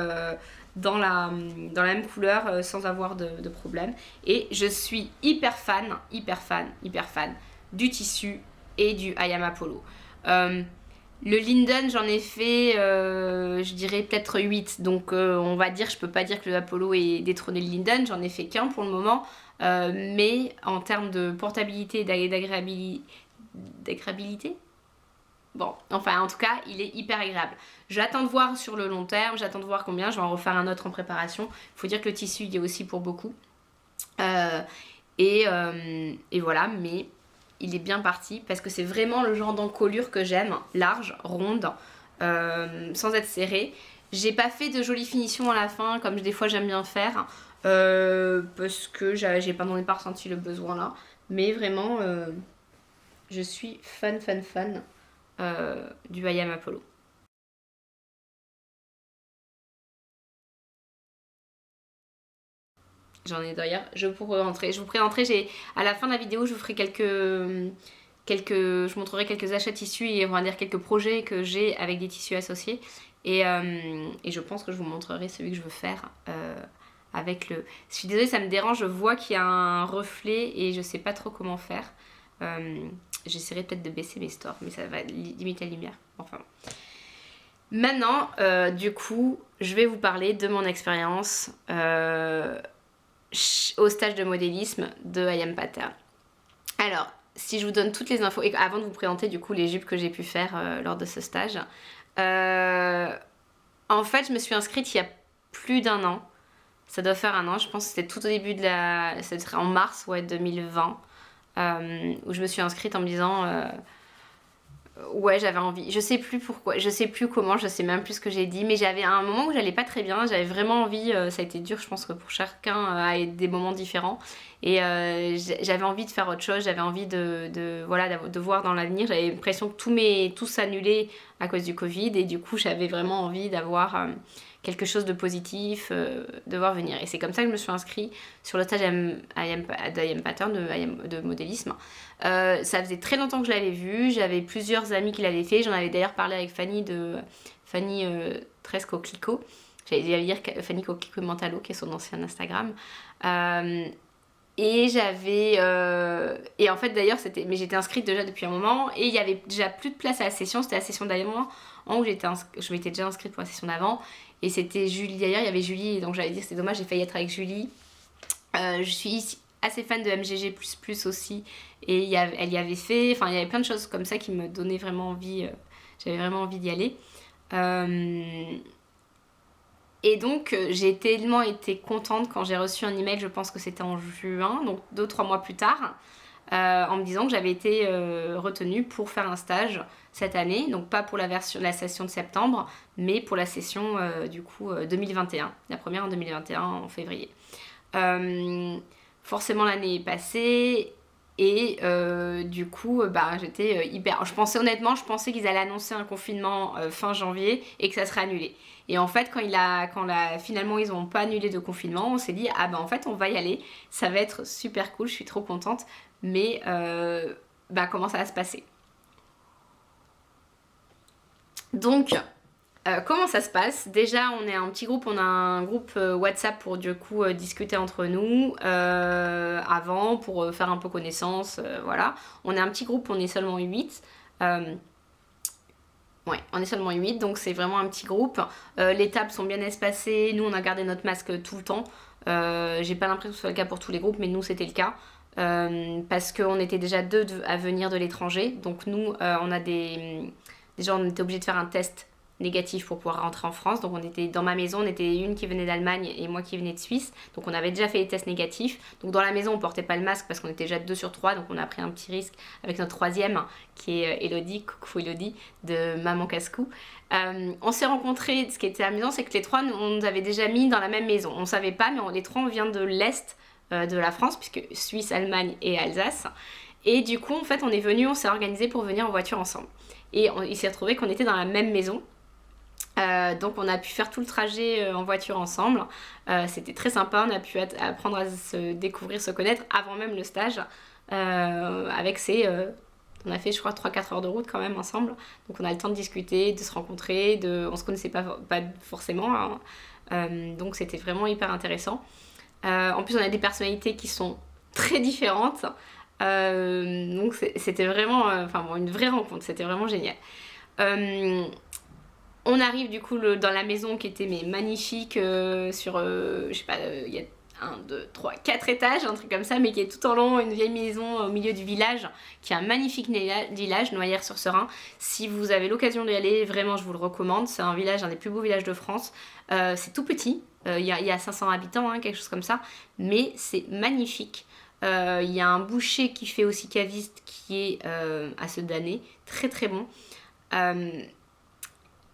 dans la même couleur sans avoir de problème. Et je suis hyper fan, hyper fan, hyper fan du tissu et du Ayam Apollo. Le Linden, j'en ai fait, je dirais peut-être 8. Donc on va dire, je peux pas dire que le Apollo ait détrôné le Linden, j'en ai fait qu'un pour le moment. Mais en termes de portabilité et d'agréabilité, bon, enfin en tout cas, il est hyper agréable. J'attends de voir sur le long terme, j'attends de voir combien, je vais en refaire un autre en préparation. Il faut dire que le tissu, il y a aussi pour beaucoup. Et voilà, mais il est bien parti parce que c'est vraiment le genre d'encolure que j'aime, large, ronde, sans être serrée. J'ai pas fait de jolies finitions à la fin comme des fois j'aime bien faire parce que j'ai pas, pas ressenti le besoin là, mais vraiment je suis fan du Ayam Apollo. J'en ai d'ailleurs, je vous présenterai, à la fin de la vidéo, je vous ferai je montrerai quelques achats tissus et on va dire quelques projets que j'ai avec des tissus associés. Et je pense que je vous montrerai celui que je veux faire avec le... Je suis désolée, ça me dérange, je vois qu'il y a un reflet et je sais pas trop comment faire. J'essaierai peut-être de baisser mes stores, mais ça va limiter la lumière. Enfin. Maintenant, du coup, je vais vous parler de mon expérience au stage de modélisme de I Am Pattern. Alors, si je vous donne toutes les infos, et avant de vous présenter du coup les jupes que j'ai pu faire lors de ce stage, en fait, je me suis inscrite il y a plus d'un an. Ça doit faire un an, je pense que c'était tout au début ça serait en mars 2020, où je me suis inscrite en me disant... ouais, j'avais envie, je sais plus pourquoi, je sais plus comment, je sais même plus ce que j'ai dit, mais j'avais un moment où j'allais pas très bien, j'avais vraiment envie, ça a été dur, je pense que pour chacun a des moments différents, et j'avais envie de faire autre chose, j'avais envie de voir dans l'avenir, j'avais l'impression que tout s'annulait à cause du Covid, et du coup j'avais vraiment envie d'avoir quelque chose de positif, de voir venir. Et c'est comme ça que je me suis inscrite sur le stage d'I Am Pattern, de modélisme. Ça faisait très longtemps que je l'avais vu, j'avais plusieurs amis qui l'avaient fait, j'en avais d'ailleurs parlé avec Fanny Tresco Clico, j'allais dire Fanny Coquelicot Mentalo, qui est son ancien Instagram. Et en fait d'ailleurs mais j'étais inscrite déjà depuis un moment et il y avait déjà plus de place à la session, c'était la session d'avant où je m'étais déjà inscrite pour la session d'avant, et c'était Julie, d'ailleurs il y avait Julie, et donc j'allais dire c'est dommage, j'ai failli être avec Julie. Je suis assez fan de MGG++ aussi, et elle y avait fait, enfin il y avait plein de choses comme ça qui me donnaient vraiment envie, j'avais vraiment envie d'y aller. Et donc j'ai tellement été contente quand j'ai reçu un email, je pense que c'était en juin, donc 2-3 mois plus tard, en me disant que j'avais été retenue pour faire un stage cette année, donc pas pour la session de septembre, mais pour la session du coup 2021, la première en 2021 en février. Forcément l'année est passée et du coup j'étais hyper... Je pensais qu'ils allaient annoncer un confinement fin janvier et que ça serait annulé. Et en fait finalement ils n'ont pas annulé de confinement, on s'est dit en fait on va y aller, ça va être super cool, je suis trop contente, mais comment ça va se passer? Donc comment ça se passe? Déjà on est un petit groupe, on a un groupe WhatsApp pour du coup discuter entre nous avant, pour faire un peu connaissance, voilà. On est un petit groupe, on est seulement 8. Ouais, on est seulement 8, donc c'est vraiment un petit groupe. Les tables sont bien espacées, nous on a gardé notre masque tout le temps. J'ai pas l'impression que ce soit le cas pour tous les groupes, mais nous c'était le cas. Parce qu'on était déjà 2 à venir de l'étranger, donc nous on a des déjà on était obligé de faire un test négatif pour pouvoir rentrer en France. Donc on était dans ma maison, on était une qui venait d'Allemagne et moi qui venais de Suisse. Donc on avait déjà fait les tests négatifs. Donc dans la maison on portait pas le masque parce qu'on était déjà 2 sur 3. Donc on a pris un petit risque avec notre troisième qui est Elodie, coucou Elodie, de Maman Casse-Cou. On s'est rencontrés, ce qui était amusant c'est que les trois on nous avait déjà mis dans la même maison. On savait pas mais les trois on vient de l'Est de la France puisque Suisse, Allemagne et Alsace. Et du coup en fait on est venu, on s'est organisé pour venir en voiture ensemble. Et il s'est retrouvé qu'on était dans la même maison. Donc on a pu faire tout le trajet en voiture ensemble. C'était très sympa, on a pu apprendre à se découvrir, se connaître avant même le stage. Avec on a fait je crois 3-4 heures de route quand même ensemble. Donc on a le temps de discuter, de se rencontrer, on se connaissait pas forcément. Hein. Donc c'était vraiment hyper intéressant. En plus on a des personnalités qui sont très différentes. Donc c'était vraiment une vraie rencontre, c'était vraiment génial. On arrive du coup dans la maison qui était magnifique sur, je sais pas, il y a 1, 2, 3, 4 étages, un truc comme ça, mais qui est tout en long, une vieille maison au milieu du village, qui est un magnifique village, Noyères-sur-Serein. Si vous avez l'occasion d'y aller, vraiment je vous le recommande, c'est un village, un des plus beaux villages de France. C'est tout petit, il y a 500 habitants, hein, quelque chose comme ça, mais c'est magnifique. Il y a un boucher qui fait aussi caviste qui est à Sedanné, très très bon.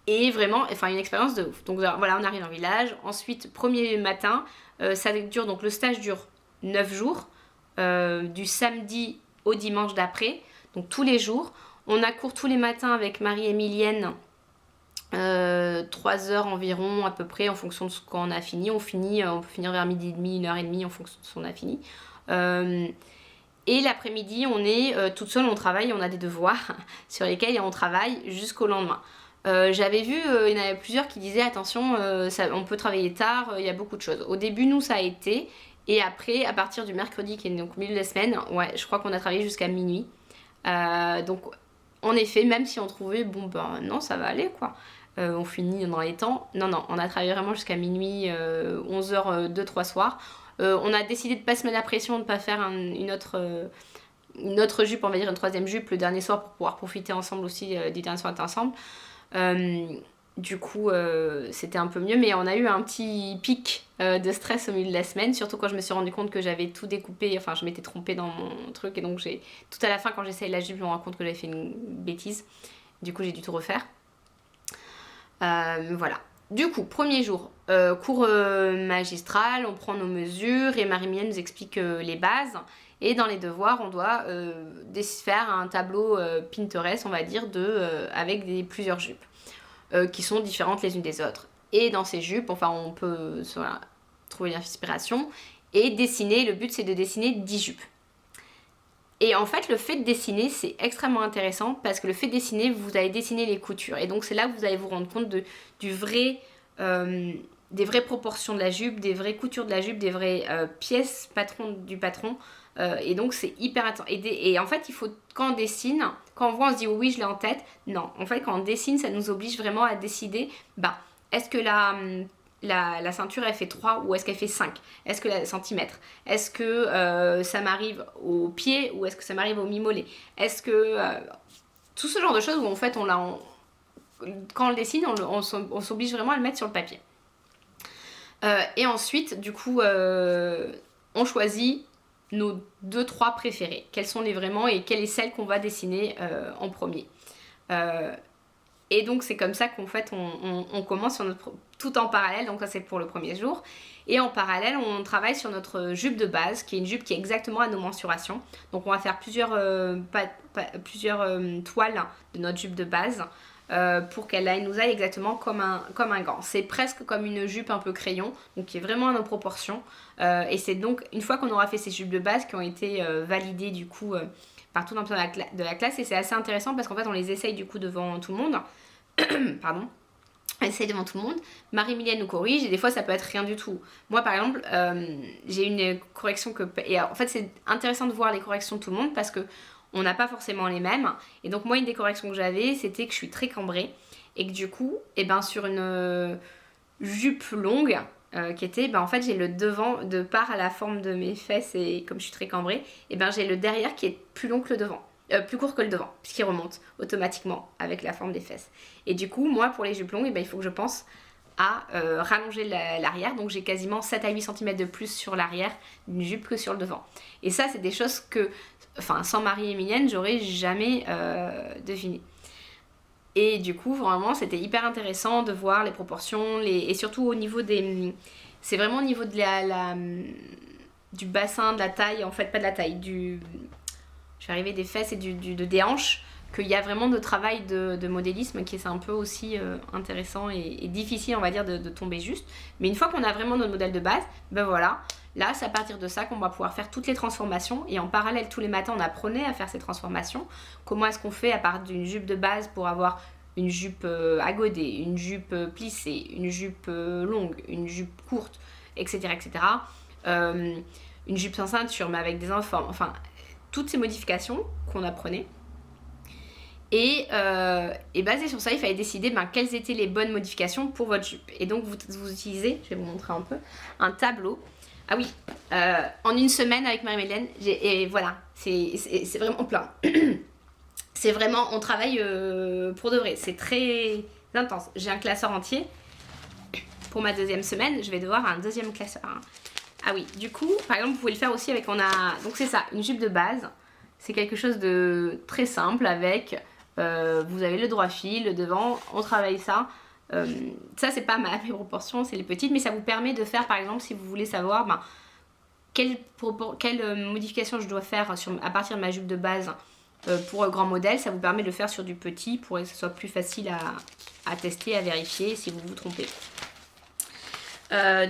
Et vraiment, une expérience de ouf. Donc voilà, on arrive dans le village. Ensuite, premier matin, donc le stage dure 9 jours, du samedi au dimanche d'après, donc tous les jours. On a cours tous les matins avec Marie-Émilienne, 3 heures environ à peu près en fonction de ce qu'on a fini. On peut finir vers midi et demi, 1h30 en fonction de ce qu'on a fini. Et l'après-midi, on est toute seule, on travaille, on a des devoirs sur lesquels on travaille jusqu'au lendemain. J'avais vu, il y en avait plusieurs qui disaient attention, on peut travailler tard, il y a beaucoup de choses. Au début, nous, ça a été, et après, à partir du mercredi, qui est donc au milieu de la semaine, ouais, je crois qu'on a travaillé jusqu'à minuit. Donc, en effet, même si on trouvait, non, ça va aller, quoi. On finit dans les temps. Non, on a travaillé vraiment jusqu'à minuit, 11h, 2-3 soirs. On a décidé de pas se mettre la pression, de ne pas faire une autre jupe, on va dire une troisième jupe le dernier soir pour pouvoir profiter ensemble aussi du dernier soir ensemble. Du coup c'était un peu mieux, mais on a eu un petit pic de stress au milieu de la semaine, surtout quand je me suis rendu compte que j'avais tout découpé, je m'étais trompée dans mon truc et donc tout à la fin quand j'essaye la jupe je me rends compte que j'avais fait une bêtise, du coup j'ai dû tout refaire. Voilà. Du coup, premier jour, cours magistral, on prend nos mesures et Marie-Mienne nous explique les bases. Et dans les devoirs, on doit faire un tableau Pinterest, on va dire, avec plusieurs jupes qui sont différentes les unes des autres. Et dans ces jupes, on peut trouver l'inspiration et dessiner. Le but, c'est de dessiner 10 jupes. Et en fait, le fait de dessiner, c'est extrêmement intéressant parce que le fait de dessiner, vous allez dessiner les coutures. Et donc, c'est là que vous allez vous rendre compte des vraies proportions de la jupe, des vraies coutures de la jupe, des vraies pièces du patron. Et donc, c'est hyper intéressant. Et en fait, quand on dessine, quand on voit, on se dit oui, je l'ai en tête. Non, en fait, quand on dessine, ça nous oblige vraiment à décider, est-ce que la ceinture elle fait 3 ou est-ce qu'elle fait 5? Est-ce que centimètres? Est-ce que ça m'arrive au pied ou est-ce que ça m'arrive au mi-mollet? Est-ce que tout ce genre de choses où en fait quand on le dessine on s'oblige vraiment à le mettre sur le papier. Et ensuite du coup on choisit nos 2-3 préférés. Quelles sont les vraiment et quelle est celle qu'on va dessiner en premier. Et donc c'est comme ça qu'en fait on commence tout en parallèle, donc ça c'est pour le premier jour. Et en parallèle on travaille sur notre jupe de base, qui est une jupe qui est exactement à nos mensurations. Donc on va faire plusieurs toiles de notre jupe de base pour qu'elle nous aille exactement comme un gant. C'est presque comme une jupe un peu crayon, donc qui est vraiment à nos proportions. Et c'est donc une fois qu'on aura fait ces jupes de base qui ont été validées du coup par tout l'ensemble de la classe, et c'est assez intéressant parce qu'en fait on les essaye du coup devant tout le monde. Pardon. On essaye devant tout le monde. Marie-Milienne nous corrige et des fois ça peut être rien du tout. Moi par exemple j'ai une correction et en fait c'est intéressant de voir les corrections de tout le monde parce que on n'a pas forcément les mêmes. Et donc moi une des corrections que j'avais c'était que je suis très cambrée et que du coup sur une jupe longue qui était, en fait j'ai le devant de part à la forme de mes fesses et comme je suis très cambrée, j'ai le derrière qui est plus long que le devant. plus court que le devant, puisqu'il remonte automatiquement avec la forme des fesses. Et du coup, moi, pour les jupes longues, il faut que je pense à rallonger l'arrière. Donc j'ai quasiment 7 à 8 cm de plus sur l'arrière d'une jupe que sur le devant. Et ça, c'est des choses que, sans Marie-Emilienne, j'aurais jamais deviné. Et du coup, vraiment, c'était hyper intéressant de voir les proportions, et surtout au niveau des... C'est vraiment au niveau de du bassin, de la taille, en fait, pas de la taille, je vais arriver des fesses et des hanches, qu'il y a vraiment de travail de modélisme qui est un peu aussi intéressant et difficile, on va dire, de tomber juste. Mais une fois qu'on a vraiment notre modèle de base, ben voilà, là c'est à partir de ça qu'on va pouvoir faire toutes les transformations. Et en parallèle, tous les matins, on apprenait à faire ces transformations. Comment est-ce qu'on fait à partir d'une jupe de base pour avoir une jupe à godets, une jupe plissée, une jupe longue, une jupe courte, etc. etc. Une jupe sans ceinture mais avec des enfants, enfin toutes ces modifications qu'on apprenait. Et basé sur ça, il fallait décider quelles étaient les bonnes modifications pour votre jupe. Et donc vous utilisez, je vais vous montrer un peu, un tableau. Ah oui, en une semaine avec Marie-Mélène, et voilà, c'est vraiment plein. C'est vraiment, on travaille pour de vrai, c'est très intense. J'ai un classeur entier. Pour ma deuxième semaine, je vais devoir un deuxième classeur. Ah oui, du coup, par exemple, vous pouvez le faire aussi avec, donc c'est ça, une jupe de base. C'est quelque chose de très simple avec, vous avez le droit fil, le devant, on travaille ça. Ça, c'est pas mes proportions, c'est les petites, mais ça vous permet de faire, par exemple, si vous voulez savoir quelle modification je dois faire à partir de ma jupe de base pour un grand modèle, ça vous permet de le faire sur du petit pour que ce soit plus facile à tester, à vérifier si vous vous trompez.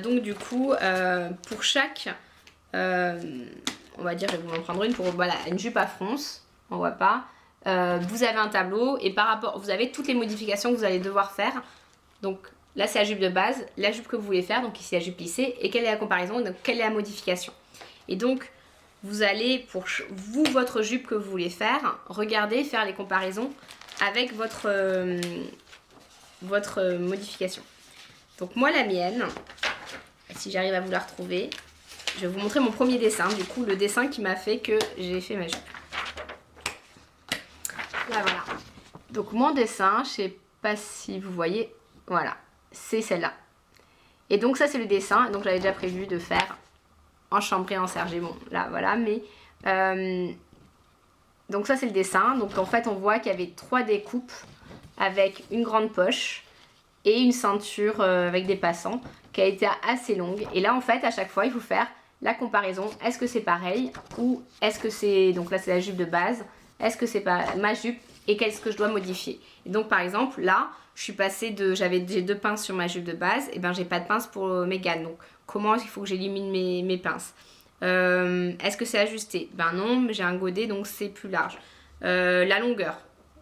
Donc du coup, pour chaque, on va dire, je vais vous en prendre une pour une jupe à fronce, on voit pas. Vous avez un tableau et par rapport, vous avez toutes les modifications que vous allez devoir faire. Donc là c'est la jupe de base, la jupe que vous voulez faire, donc ici la jupe plissée, et quelle est la comparaison, donc quelle est la modification. Et donc vous allez, pour vous, votre jupe que vous voulez faire, regarder, faire les comparaisons avec votre modification. Donc moi la mienne, si j'arrive à vous la retrouver, je vais vous montrer mon premier dessin, du coup le dessin qui m'a fait que j'ai fait ma jupe. Là voilà. Donc mon dessin, je sais pas si vous voyez, voilà, c'est celle-là. Et donc ça c'est le dessin, donc j'avais déjà prévu de faire en chambré, en sergé, bon là voilà, mais donc ça c'est le dessin. Donc en fait on voit qu'il y avait 3 découpes avec une grande poche et une ceinture avec des passants qui a été assez longue. Et là en fait à chaque fois il faut faire la comparaison, est-ce que c'est pareil ou est-ce que c'est, donc là c'est la jupe de base, est-ce que c'est pas ma jupe et qu'est-ce que je dois modifier. Et donc par exemple là je suis passée j'ai 2 pinces sur ma jupe de base, et ben j'ai pas de pince pour Mégane, donc comment il faut que j'élimine mes pinces. Est-ce que c'est ajusté? Ben non, j'ai un godet donc c'est plus large. La longueur,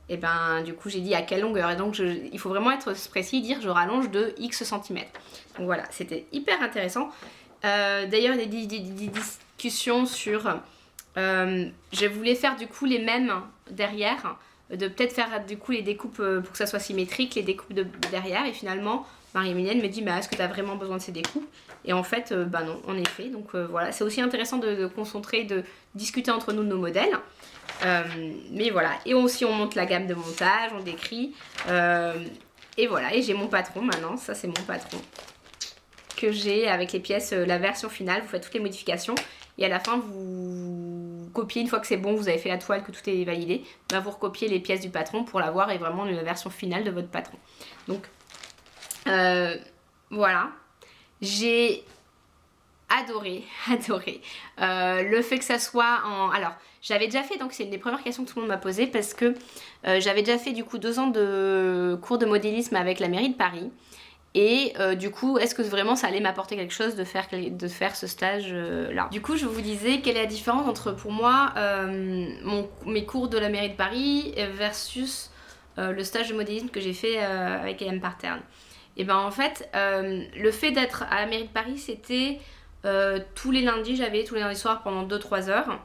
et ben du coup j'ai dit à quelle longueur, et donc il faut vraiment être précis, dire je rallonge de X centimètres. Donc voilà, c'était hyper intéressant. D'ailleurs il y a des discussions sur je voulais faire du coup les mêmes derrière, de peut-être faire du coup les découpes pour que ça soit symétrique, les découpes derrière, et finalement Marie-Emilienne me dit mais est-ce que tu as vraiment besoin de ces découpes? Et en fait bah non, en effet. Donc voilà, c'est aussi intéressant de concentrer, de discuter entre nous de nos modèles. Mais voilà, et aussi on monte la gamme de montage, on décrit, et voilà, et j'ai mon patron maintenant, ça c'est mon patron que j'ai avec les pièces, la version finale. Vous faites toutes les modifications et à la fin vous copiez, une fois que c'est bon, vous avez fait la toile, que tout est validé, bah, vous recopiez les pièces du patron pour l'avoir et vraiment la version finale de votre patron. Donc voilà, j'ai adoré le fait que ça soit en... Alors j'avais déjà fait, donc c'est une des premières questions que tout le monde m'a posées, parce que j'avais déjà fait du coup 2 ans de cours de modélisme avec la mairie de Paris. Et du coup, est-ce que vraiment ça allait m'apporter quelque chose de faire ce stage là? Du coup, je vous disais quelle est la différence entre, pour moi, mes cours de la mairie de Paris versus le stage de modélisme que j'ai fait avec AM Parterne. Et ben en fait, le fait d'être à la mairie de Paris, c'était tous les lundis soirs pendant 2-3 heures.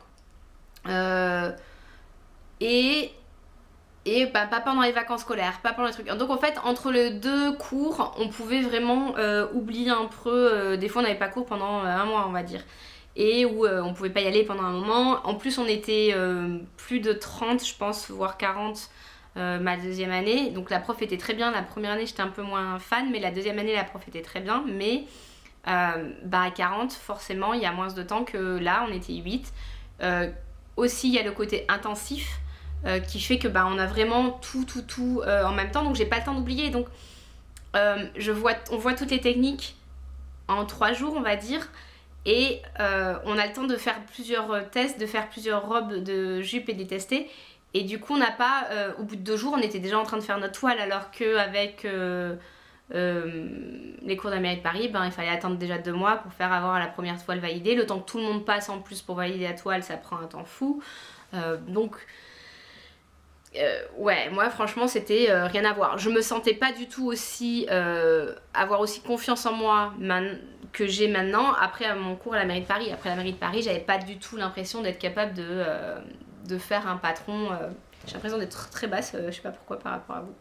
Et bah, pas pendant les vacances scolaires, pas pendant les trucs. Donc en fait, entre les 2 cours, on pouvait vraiment oublier un peu. Des fois, on n'avait pas cours pendant 1 mois, on va dire. et où on pouvait pas y aller pendant un moment. En plus on était plus de 30 je pense, voire 40 ma deuxième année, donc la prof était très bien. La première année j'étais un peu moins fan, mais la deuxième année la prof était très bien, mais à 40 forcément il y a moins de temps que là, on était 8. Aussi il y a le côté intensif qui fait que on a vraiment tout en même temps, donc j'ai pas le temps d'oublier. Donc on voit toutes les techniques en 3 jours on va dire, et on a le temps de faire plusieurs tests, de faire plusieurs robes de jupe et de les tester. Et du coup on n'a pas, au bout de 2 jours on était déjà en train de faire notre toile, alors qu'avec les cours d'Amérique de Paris, il fallait attendre déjà 2 mois pour faire avoir la première toile validée. Le temps que tout le monde passe en plus pour valider la toile, ça prend un temps fou. Donc ouais, moi franchement c'était rien à voir. Je me sentais pas du tout aussi avoir aussi confiance en moi que j'ai maintenant après mon cours à la mairie de Paris. Après la mairie de Paris, j'avais pas du tout l'impression d'être capable de faire un patron. J'ai l'impression d'être très basse, je sais pas pourquoi par rapport à vous.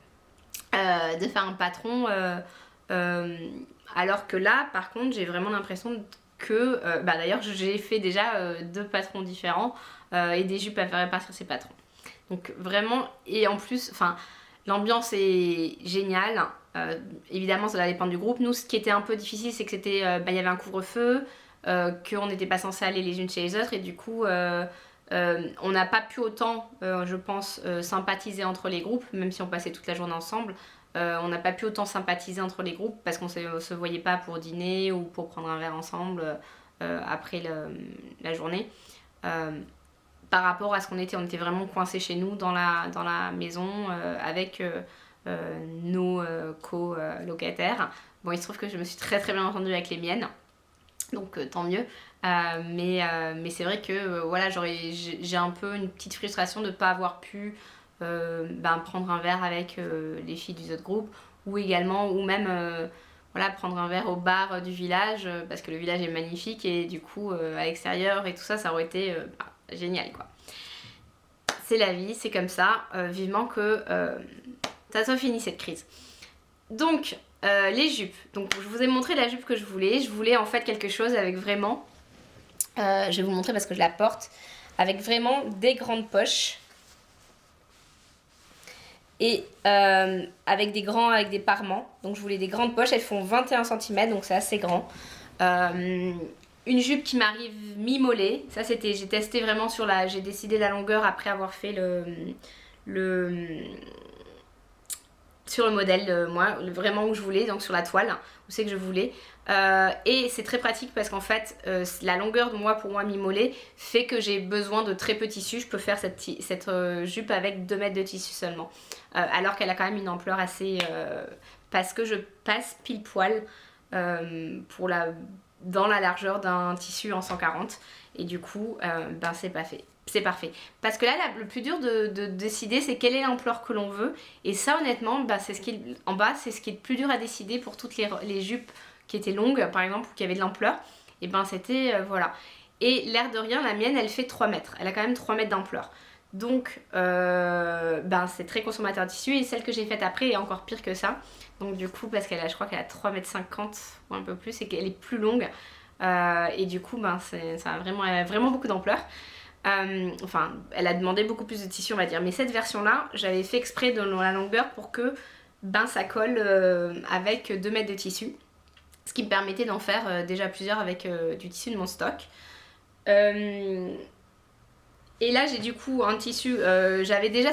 De faire un patron, alors que là par contre j'ai vraiment l'impression que d'ailleurs j'ai fait déjà 2 patrons différents et des jupes à faire répartir ces patrons. Donc vraiment, et en plus, l'ambiance est géniale. Évidemment, ça va dépendre du groupe. Nous, ce qui était un peu difficile, c'est que c'était, il y avait un couvre-feu, qu'on n'était pas censé aller les unes chez les autres, et du coup, on n'a pas pu autant, je pense, sympathiser entre les groupes, même si on passait toute la journée ensemble. On n'a pas pu autant sympathiser entre les groupes parce qu'on se voyait pas pour dîner ou pour prendre un verre ensemble après la journée. Par rapport à ce qu'on était, on était vraiment coincés chez nous dans la maison avec nos co-locataires. Bon, il se trouve que je me suis très très bien entendue avec les miennes, donc tant mieux. Mais c'est vrai que voilà, j'ai un peu une petite frustration de ne pas avoir pu prendre un verre avec les filles du autre groupe, ou également, ou même voilà, prendre un verre au bar du village, parce que le village est magnifique, et du coup à l'extérieur et tout ça, ça aurait été génial quoi. C'est la vie, c'est comme ça, vivement que ça soit fini cette crise. Donc les jupes, donc je vous ai montré la jupe que je voulais en fait quelque chose avec vraiment, je vais vous montrer parce que je la porte, avec vraiment des grandes poches et avec des parements. Donc je voulais des grandes poches, elles font 21 cm, donc c'est assez grand. Une jupe qui m'arrive mi-mollet, ça c'était, j'ai testé vraiment j'ai décidé la longueur après avoir fait sur le modèle, moi, vraiment où je voulais, donc sur la toile, où c'est que je voulais. Et c'est très pratique parce qu'en fait, la longueur de pour moi mi-mollet, fait que j'ai besoin de très peu tissu. Je peux faire cette jupe avec 2 mètres de tissu seulement. Alors qu'elle a quand même une ampleur assez... parce que je passe pile poil dans la largeur d'un tissu en 140. Et du coup, c'est pas fait. C'est parfait. Parce que là, le plus dur de décider, c'est quelle est l'ampleur que l'on veut. Et ça, honnêtement, en bas, c'est ce qui est le plus dur à décider pour toutes les jupes qui étaient longues, par exemple, ou qui avaient de l'ampleur. Et c'était, voilà. Et l'air de rien, la mienne, elle fait 3 mètres. Elle a quand même 3 mètres d'ampleur. Donc, c'est très consommateur de tissu. Et celle que j'ai faite après est encore pire que ça. Donc, du coup, parce je crois qu'elle a 3,50 m ou un peu plus, et qu'elle est plus longue. Et du coup, ça a vraiment beaucoup d'ampleur. Elle a demandé beaucoup plus de tissu on va dire, mais cette version là j'avais fait exprès de la longueur pour que ça colle avec 2 mètres de tissu, ce qui me permettait d'en faire déjà plusieurs avec du tissu de mon stock. Et là j'ai du coup un tissu, j'avais déjà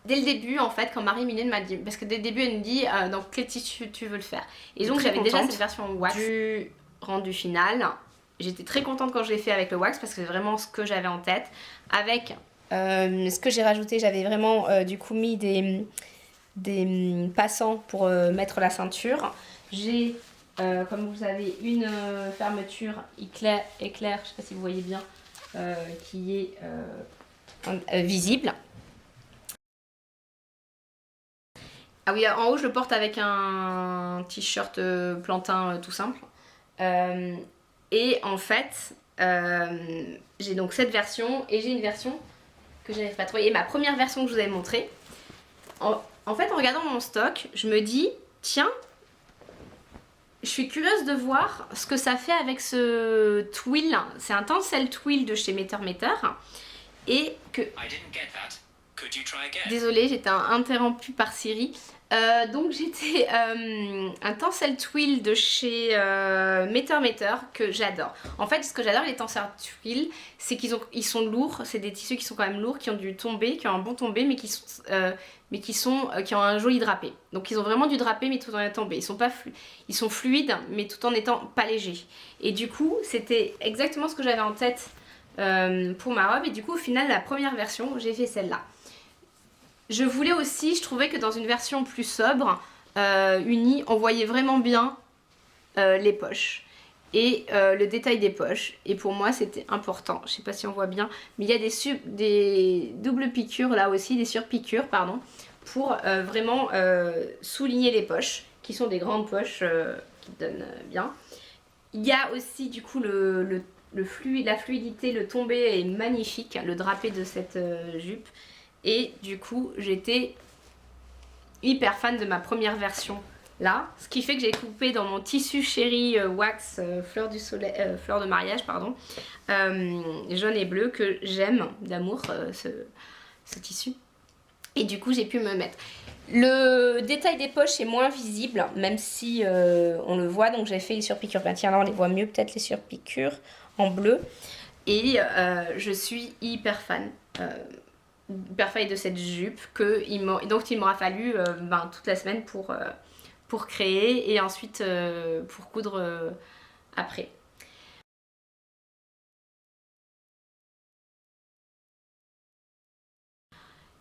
dès le début en fait, quand Marie-Mylène m'a dit, parce que dès le début elle me dit dans quel tissu tu veux le faire, et donc j'avais déjà cette version wax du rendu final. J'étais très contente quand je l'ai fait avec le wax parce que c'est vraiment ce que j'avais en tête. Avec ce que j'ai rajouté, j'avais vraiment du coup mis des passants pour mettre la ceinture. J'ai, comme vous savez, une fermeture éclair, je ne sais pas si vous voyez bien, qui est visible. Ah oui, en haut je le porte avec un t-shirt plantain tout simple. Et en fait, j'ai donc cette version et j'ai une version que j'avais pas trouvée. Et ma première version que je vous avais montrée, en fait, en regardant mon stock, je me dis, tiens, je suis curieuse de voir ce que ça fait avec ce twill. C'est un tencel twill de chez Meter Meter. Et que... Désolée, j'étais interrompue par Siri. Donc j'étais un tencel twill de chez Meter Meter que j'adore. En fait, ce que j'adore les tencels twill, c'est ils sont lourds. C'est des tissus qui sont quand même lourds, qui ont du tombé, qui ont un bon tombé, mais qui ont un joli drapé. Donc ils ont vraiment du drapé, mais tout en étant tombé. Ils sont fluides, mais tout en étant pas légers. Et du coup, c'était exactement ce que j'avais en tête pour ma robe. Et du coup, au final, la première version, j'ai fait celle-là. Je voulais aussi, je trouvais que dans une version plus sobre, unie, on voyait vraiment bien les poches et le détail des poches. Et pour moi, c'était important. Je sais pas si on voit bien, mais il y a des doubles piqûres là aussi, des surpiqûres, pardon, pour vraiment souligner les poches, qui sont des grandes poches qui donnent bien. Il y a aussi du coup la fluidité, le tombé est magnifique, le drapé de cette jupe. Et du coup, j'étais hyper fan de ma première version là. Ce qui fait que j'ai coupé dans mon tissu chéri wax fleur de mariage, pardon, jaune et bleu, que j'aime d'amour, ce tissu. Et du coup, j'ai pu me mettre. Le détail des poches est moins visible, même si on le voit. Donc j'ai fait les surpiqûres. Ben, tiens, là, on les voit mieux, peut-être les surpiqûres en bleu. Et je suis hyper fan. De cette jupe donc il m'aura fallu toute la semaine pour créer et ensuite pour coudre après.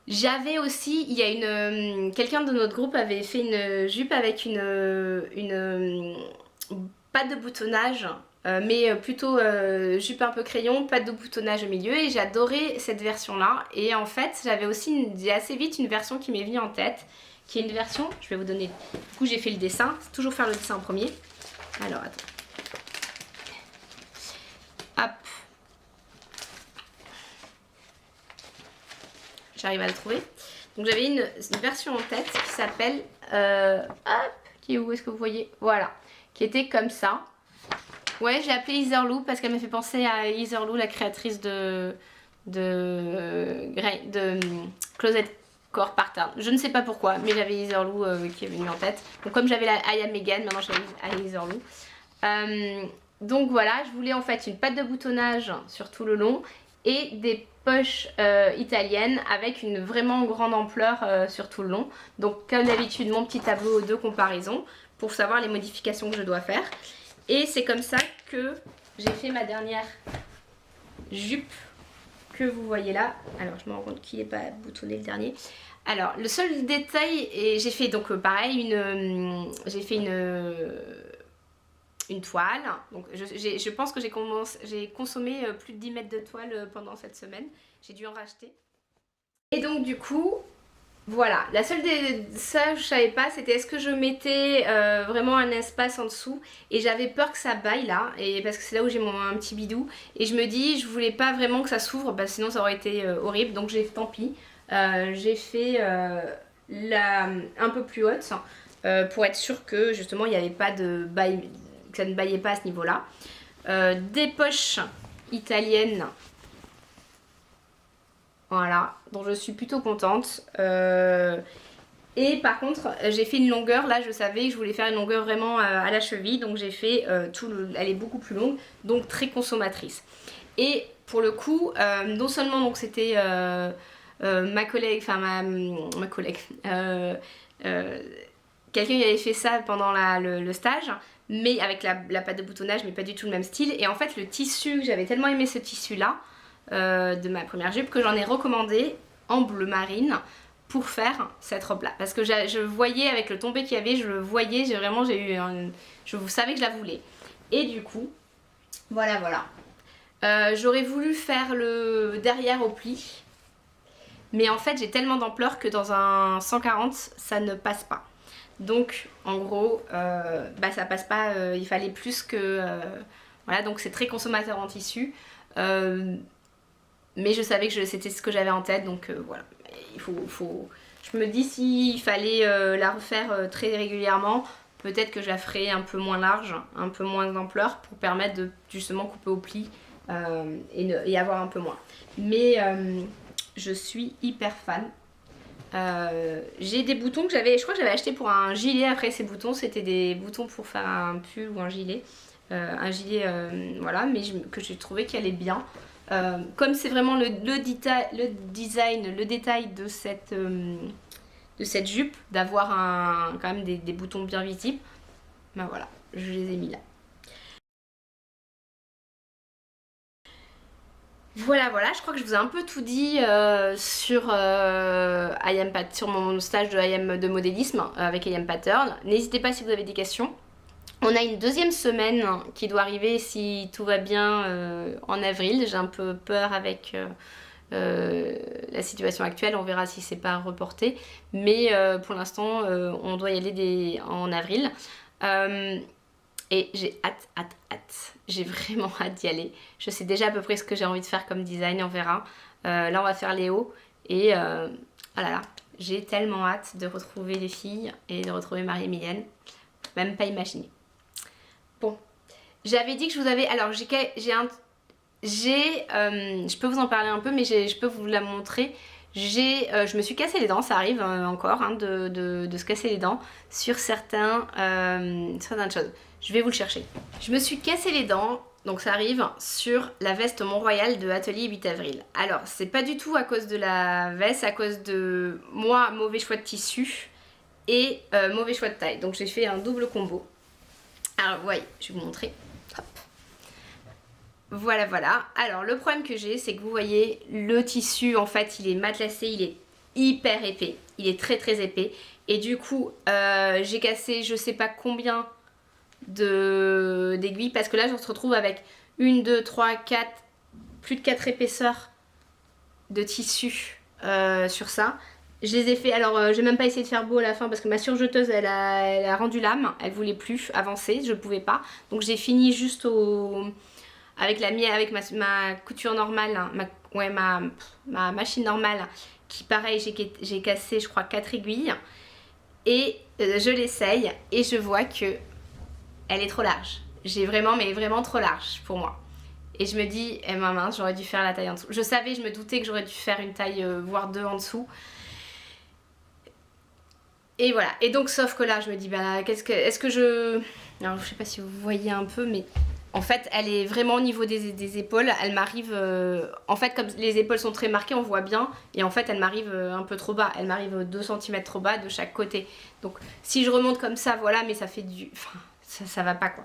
J'avais aussi, il y a quelqu'un de notre groupe avait fait une jupe avec une patte de boutonnage, mais plutôt jupe un peu crayon, patte de boutonnage au milieu, et j'adorais cette version là. Et en fait j'avais aussi assez vite une version qui m'est venue en tête, qui est une version, je vais vous donner, du coup j'ai fait le dessin, c'est toujours faire le dessin en premier. Alors attends, hop, j'arrive à le trouver. Donc j'avais une version en tête qui s'appelle hop, qui est où, est-ce que vous voyez, voilà, qui était comme ça. Ouais, j'ai appelé Heatherloo parce qu'elle m'a fait penser à Heatherloo, la créatrice de Closet Core Pattern. Je ne sais pas pourquoi, mais j'avais Heatherloo qui est venu en tête. Donc comme j'avais la I Am Megan, maintenant j'ai à Heatherloo. Donc voilà, je voulais en fait une patte de boutonnage sur tout le long et des poches italiennes avec une vraiment grande ampleur sur tout le long. Donc comme d'habitude, mon petit tableau de comparaison pour savoir les modifications que je dois faire. Et c'est comme ça que j'ai fait ma dernière jupe que vous voyez là. Alors je me rends compte qu'il n'est pas boutonné le dernier. Alors le seul détail, et j'ai fait donc pareil, j'ai fait une toile. Donc je pense que j'ai consommé plus de 10 mètres de toile pendant cette semaine. J'ai dû en racheter. Et donc du coup... Voilà, la seule ça je savais pas, c'était est-ce que je mettais vraiment un espace en dessous, et j'avais peur que ça baille là, et parce que c'est là où j'ai un petit bidou, et je me dis je voulais pas vraiment que ça s'ouvre, sinon ça aurait été horrible, donc tant pis, j'ai fait un peu plus haute pour être sûre que justement il n'y avait pas de bail, que ça ne baillait pas à ce niveau là. Des poches italiennes. Voilà, donc je suis plutôt contente. Et par contre, j'ai fait une longueur, là je savais que je voulais faire une longueur vraiment à la cheville, donc j'ai fait elle est beaucoup plus longue, donc très consommatrice. Et pour le coup, non seulement donc c'était ma collègue, enfin ma collègue, quelqu'un qui avait fait ça pendant le stage, mais avec la pâte de boutonnage, mais pas du tout le même style. Et en fait le tissu, j'avais tellement aimé ce tissu là, de ma première jupe, que j'en ai recommandé en bleu marine pour faire cette robe là, parce que je voyais avec le tombé qu'il y avait, je le voyais, je savais que je la voulais. Et du coup voilà, j'aurais voulu faire le derrière au pli, mais en fait j'ai tellement d'ampleur que dans un 140 ça ne passe pas. Donc en gros ça passe pas, il fallait plus que voilà, donc c'est très consommateur en tissu. Mais je savais que c'était ce que j'avais en tête, donc voilà. Je me dis s'il fallait la refaire très régulièrement, Peut-être que je la ferai un peu moins large, un peu moins d'ampleur pour permettre de justement couper au pli et avoir un peu moins. Mais je suis hyper fan. J'ai des boutons que je crois que j'avais acheté pour un gilet. Après ces boutons, c'était des boutons pour faire un pull ou un gilet. Voilà, mais que j'ai trouvé qui allait bien. Comme c'est vraiment le design, le détail de cette jupe, d'avoir quand même des boutons bien visibles, ben voilà, je les ai mis là. Voilà, je crois que je vous ai un peu tout dit sur sur mon stage de IM de modélisme avec IM Pattern. N'hésitez pas si vous avez des questions. On a une deuxième semaine qui doit arriver si tout va bien en avril. J'ai un peu peur avec la situation actuelle, on verra si c'est pas reporté. Mais pour l'instant, on doit y aller en avril. Et j'ai hâte. J'ai vraiment hâte d'y aller. Je sais déjà à peu près ce que j'ai envie de faire comme design, on verra. Là, on va faire Léo. Et oh là là, j'ai tellement hâte de retrouver les filles et de retrouver Marie-Emilienne. Même pas imaginer. Bon, j'avais dit que je vous avais... Alors, je peux vous en parler un peu, mais je peux vous la montrer. Je me suis cassé les dents, ça arrive encore hein, de se casser les dents sur certaines choses. Je vais vous le chercher. Je me suis cassé les dents, donc ça arrive, sur la veste Mont-Royal de Atelier 8 avril. Alors, c'est pas du tout à cause de la veste, à cause de moi, mauvais choix de tissu et mauvais choix de taille. Donc j'ai fait un double combo. Alors, voyez, je vais vous montrer. Hop. Voilà. Alors, le problème que j'ai, c'est que vous voyez, le tissu, en fait, il est matelassé, il est hyper épais. Il est très épais. Et du coup, j'ai cassé je sais pas combien d'aiguilles. Parce que là, je me retrouve avec 1, 2, 3, 4, plus de 4 épaisseurs de tissu sur ça. Je les ai fait, alors j'ai même pas essayé de faire beau à la fin parce que ma surjeteuse elle a rendu l'âme, elle voulait plus avancer, je pouvais pas. Donc j'ai fini juste avec ma couture normale, hein, ma machine normale qui pareil j'ai cassé je crois 4 aiguilles et je l'essaye et je vois que elle est trop large. J'ai vraiment trop large pour moi. Et je me dis, eh ma mince, j'aurais dû faire la taille en dessous. Je me doutais que j'aurais dû faire une taille voire 2 en dessous. Et voilà, et donc sauf que là je me dis bah est-ce que je... Alors je sais pas si vous voyez un peu mais en fait elle est vraiment au niveau des épaules, elle m'arrive... En fait comme les épaules sont très marquées on voit bien et en fait elle m'arrive un peu trop bas, elle m'arrive 2 cm trop bas de chaque côté. Donc si je remonte comme ça voilà mais ça fait du... Enfin ça va pas quoi.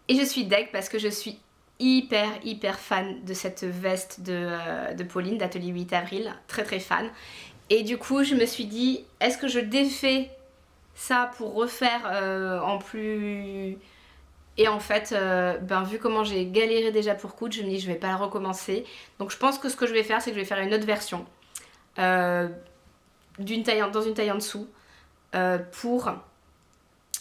Et je suis deg parce que je suis hyper fan de cette veste de Pauline d'Atelier 8 avril, très fan. Et du coup, je me suis dit, est-ce que je défais ça pour refaire en plus... Et en fait, vu comment j'ai galéré déjà pour coudre, je me dis, je vais pas le recommencer. Donc je pense que ce que je vais faire, c'est que je vais faire une autre version. Dans une taille en dessous.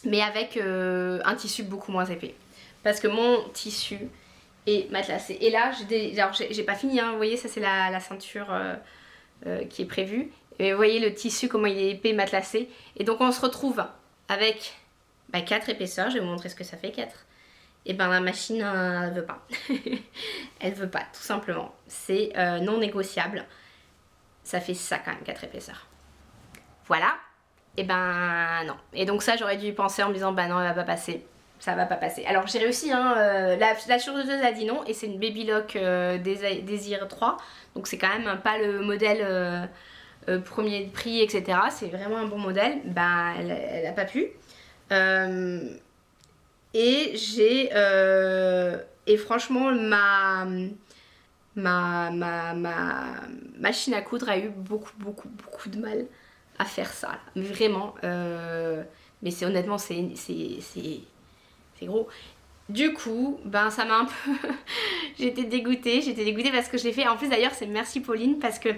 Mais avec un tissu beaucoup moins épais. Parce que mon tissu est matelassé. Et là, j'ai pas fini, hein. Vous voyez, ça c'est la ceinture... qui est prévu. Et vous voyez le tissu comment il est épais, matelassé. Et donc on se retrouve avec 4 épaisseurs. Je vais vous montrer ce que ça fait 4. Et la machine elle veut pas. Elle veut pas tout simplement. C'est non négociable. Ça fait ça quand même 4 épaisseurs. Voilà. Et non. Et donc ça j'aurais dû y penser en me disant non elle va pas passer. Ça va pas passer. Alors j'ai réussi hein, la surjeteuse a dit non et c'est une Baby Lock Désir 3 donc c'est quand même pas le modèle premier prix etc. C'est vraiment un bon modèle. Elle a pas pu. Et j'ai et franchement ma machine à coudre a eu beaucoup de mal à faire ça là. Mais vraiment mais c'est honnêtement c'est gros. Du coup, ça m'a un peu... J'étais dégoûtée parce que je l'ai fait. En plus d'ailleurs, c'est merci Pauline parce que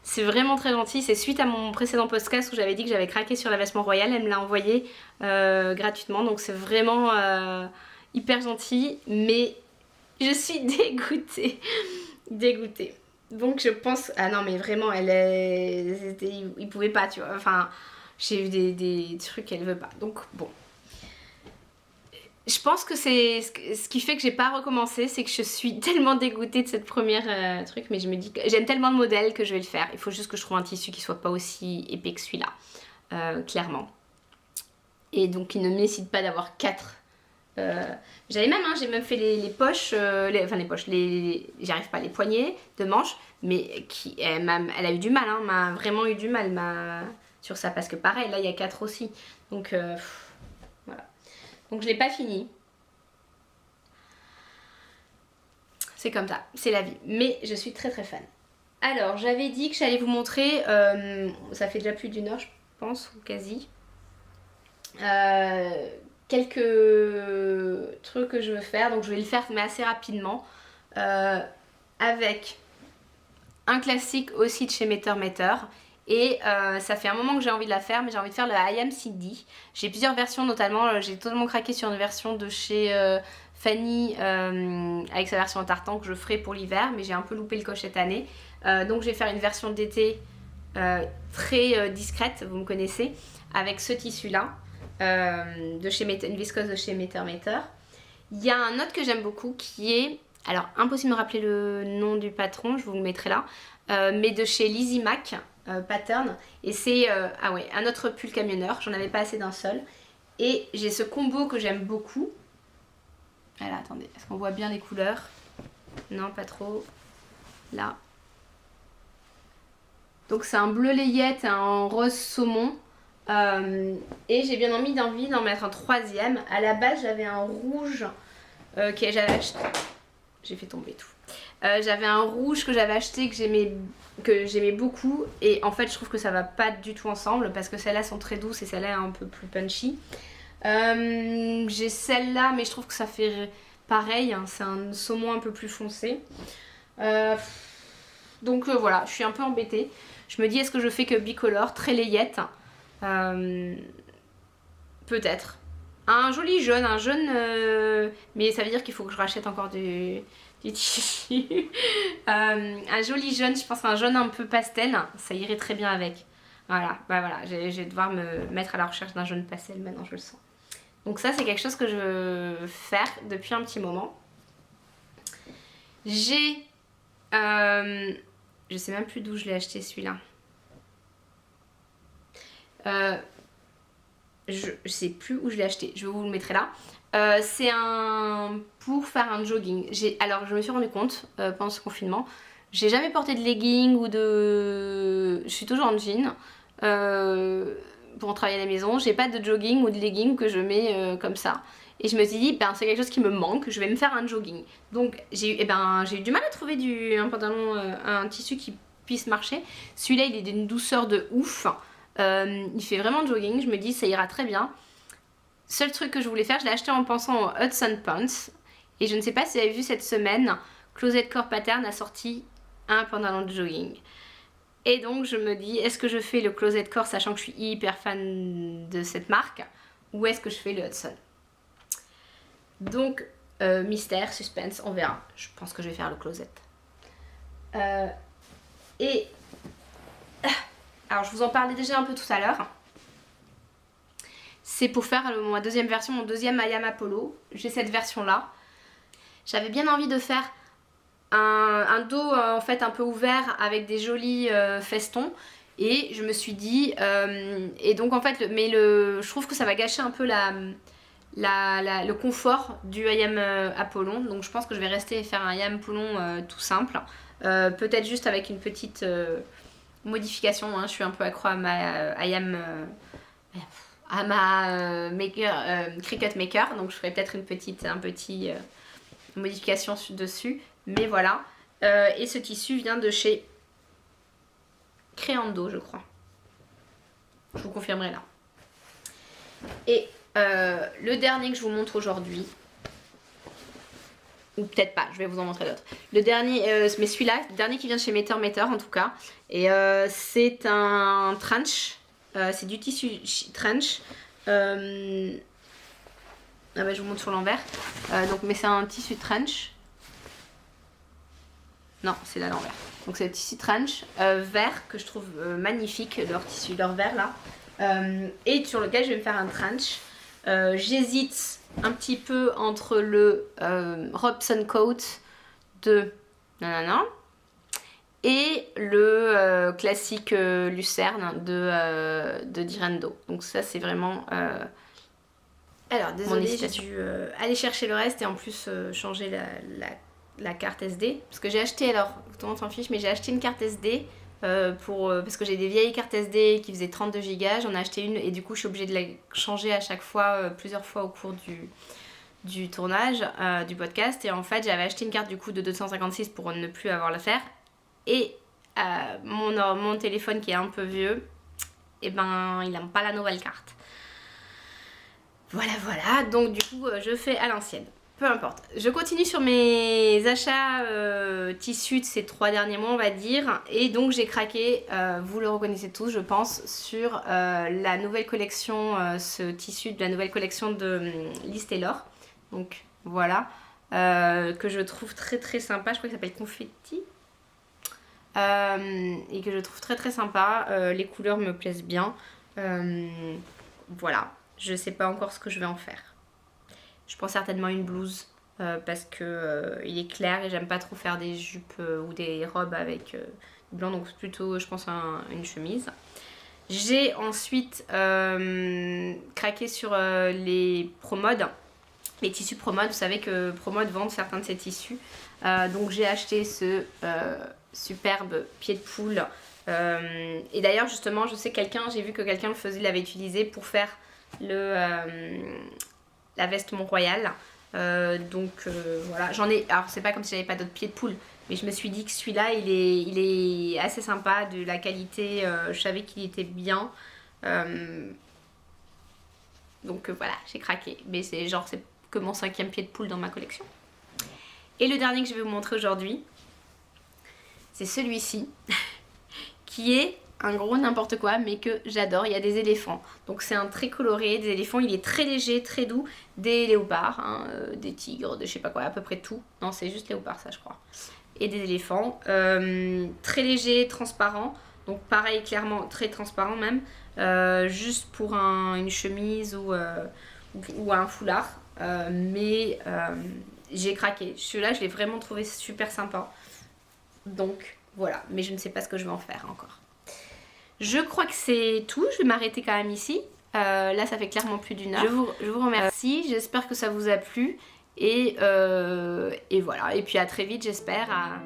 c'est vraiment très gentil. C'est suite à mon précédent podcast où j'avais dit que j'avais craqué sur la veste Mont-Royal. Elle me l'a envoyé gratuitement. Donc c'est vraiment hyper gentil. Mais je suis dégoûtée. Donc je pense... Ah non mais vraiment, il pouvait pas, tu vois. Enfin... J'ai eu des trucs qu'elle veut pas. Donc bon. Je pense que c'est ce qui fait que j'ai pas recommencé, c'est que je suis tellement dégoûtée de cette première truc, mais je me dis que j'aime tellement le modèle que je vais le faire. Il faut juste que je trouve un tissu qui soit pas aussi épais que celui-là, clairement. Et donc il ne nécessite pas d'avoir 4. J'ai même fait les poches, j'y arrive pas, les poignets de manches, mais elle a eu du mal, hein, m'a vraiment eu du mal sur ça, parce que pareil, là il y a 4 aussi. Donc voilà. Donc je l'ai pas fini. C'est comme ça, c'est la vie. Mais je suis très très fan. Alors, j'avais dit que j'allais vous montrer, ça fait déjà plus d'1 heure je pense, ou quasi. Quelques trucs que je veux faire, donc je vais le faire mais assez rapidement. Avec un classique aussi de chez Meter Meter. Et ça fait un moment que j'ai envie de la faire, mais j'ai envie de faire le I Am Cindy. J'ai plusieurs versions, notamment j'ai totalement craqué sur une version de chez Fanny avec sa version en tartan que je ferai pour l'hiver, mais j'ai un peu loupé le coche cette année. Donc je vais faire une version d'été très discrète, vous me connaissez, avec ce tissu là, de chez une viscose de chez Meter Meter. Il y a un autre que j'aime beaucoup qui est, alors impossible de me rappeler le nom du patron, je vous le mettrai là, mais de chez Lizzie Mac. Pattern, et c'est un autre pull camionneur, j'en avais pas assez d'un seul, et j'ai ce combo que j'aime beaucoup. Alors attendez, est-ce qu'on voit bien les couleurs? Non, pas trop. Là, donc c'est un bleu layette, un rose saumon, et j'ai bien envie d'en mettre un troisième. À la base j'avais un rouge que j'avais acheté, j'ai fait tomber tout. J'avais un rouge que j'avais acheté que j'aimais beaucoup, et en fait je trouve que ça va pas du tout ensemble parce que celles-là sont très douces et celle-là est un peu plus punchy. J'ai celle-là, mais je trouve que ça fait pareil, hein, c'est un saumon un peu plus foncé. Donc voilà, je suis un peu embêtée. Je me dis, est-ce que je fais que bicolore, très layette, peut-être. Un joli jaune, mais ça veut dire qu'il faut que je rachète encore du tissu. Un joli jaune, je pense un jaune un peu pastel, ça irait très bien avec. Voilà, voilà, je vais devoir me mettre à la recherche d'un jaune pastel maintenant, je le sens. Donc ça, c'est quelque chose que je veux faire depuis un petit moment. J'ai... je sais même plus d'où je l'ai acheté celui-là. Je sais plus où je l'ai acheté, je vous le mettrai là. C'est pour faire un jogging. Alors je me suis rendu compte pendant ce confinement, j'ai jamais porté de legging ou de... Je suis toujours en jean pour travailler à la maison. J'ai pas de jogging ou de legging que je mets comme ça. Et je me suis dit, c'est quelque chose qui me manque, je vais me faire un jogging. Donc j'ai eu du mal à trouver un pantalon, un tissu qui puisse marcher. Celui-là il est d'une douceur de ouf. Il fait vraiment jogging, je me dis ça ira très bien. Seul truc que je voulais faire, je l'ai acheté en pensant au Hudson Pants. Et je ne sais pas si vous avez vu cette semaine, Closet Core Pattern a sorti un pantalon de jogging. Et donc je me dis, est-ce que je fais le Closet Core sachant que je suis hyper fan de cette marque, ou est-ce que je fais le Hudson? Donc mystère, suspense, on verra. Je pense que je vais faire le Closet. Alors je vous en parlais déjà un peu tout à l'heure. C'est pour faire ma deuxième version, mon deuxième I Am Apollo. J'ai cette version là. J'avais bien envie de faire un dos en fait un peu ouvert avec des jolis festons. Et je me suis dit, et donc en fait, je trouve que ça va gâcher un peu le confort du I Am Apollon. Donc je pense que je vais rester et faire un I Am Apollon tout simple. Peut-être juste avec une petite modification, hein. Je suis un peu accro à ma Cricut Maker, donc je ferai peut-être une petite modification dessus, mais voilà. Et ce tissu vient de chez Creando, je crois. Je vous confirmerai là. Et le dernier que je vous montre aujourd'hui, ou peut-être pas, je vais vous en montrer d'autres. Le dernier, mais celui-là, le dernier qui vient de chez Meter Meter en tout cas, et c'est un trench. C'est du tissu trench. Je vous montre sur l'envers. Mais c'est un tissu trench. Non, c'est là l'envers. Donc c'est le tissu trench vert que je trouve magnifique, leur tissu, leur vert là. et sur lequel je vais me faire un trench. J'hésite un petit peu entre le Robson Coat de nanana et le classique Lucerne de Direndo. Donc ça c'est vraiment alors désolée, j'ai dû aller chercher le reste et en plus changer la carte SD, parce que j'ai acheté, alors tout le monde s'en fiche, mais j'ai acheté une carte SD parce que j'ai des vieilles cartes SD qui faisaient 32 Go. J'en ai acheté une et du coup je suis obligée de la changer à chaque fois, plusieurs fois au cours du tournage du podcast. Et en fait j'avais acheté une carte du coup de 256 pour ne plus avoir l'affaire. Et mon téléphone qui est un peu vieux, et ben il n'aime pas la nouvelle carte. Voilà, donc du coup je fais à l'ancienne. Peu importe. Je continue sur mes achats tissus de ces 3 derniers mois on va dire. Et donc j'ai craqué, vous le reconnaissez tous je pense, sur la nouvelle collection, ce tissu de la nouvelle collection de Liz Taylor. Donc voilà, que je trouve très très sympa, je crois qu'il s'appelle Confetti. Et que je trouve très très sympa, les couleurs me plaisent bien. Voilà, je sais pas encore ce que je vais en faire. Je prends certainement une blouse parce que il est clair et j'aime pas trop faire des jupes ou des robes avec du blanc, donc plutôt je pense une chemise. J'ai ensuite craqué sur les Promode, les tissus Promode. Vous savez que Promode vendent certains de ces tissus, donc j'ai acheté ce superbe pied de poule. Et d'ailleurs justement je sais j'ai vu que quelqu'un le faisait, l'avait utilisé pour faire la veste Mont-Royal. Donc voilà, j'en ai, alors c'est pas comme si j'avais pas d'autres pieds de poule, mais je me suis dit que celui-là il est assez sympa, de la qualité, je savais qu'il était bien. Donc voilà, j'ai craqué, mais c'est que mon 5e pied de poule dans ma collection. Et le dernier que je vais vous montrer aujourd'hui, c'est celui-ci qui est un gros n'importe quoi mais que j'adore. Il y a des éléphants, donc c'est un très coloré, des éléphants, il est très léger, très doux, des léopards, hein, des tigres, de je sais pas quoi, à peu près tout. Non, c'est juste léopard ça je crois. Et des éléphants, très léger, transparent, donc pareil clairement très transparent même, juste pour une chemise ou un foulard. Mais j'ai craqué, celui-là je l'ai vraiment trouvé super sympa. Donc voilà, mais je ne sais pas ce que je vais en faire encore. Je crois que c'est tout, je vais m'arrêter quand même ici. Là ça fait clairement plus d'1 heure. Je vous remercie, j'espère que ça vous a plu. Et voilà, et puis à très vite j'espère.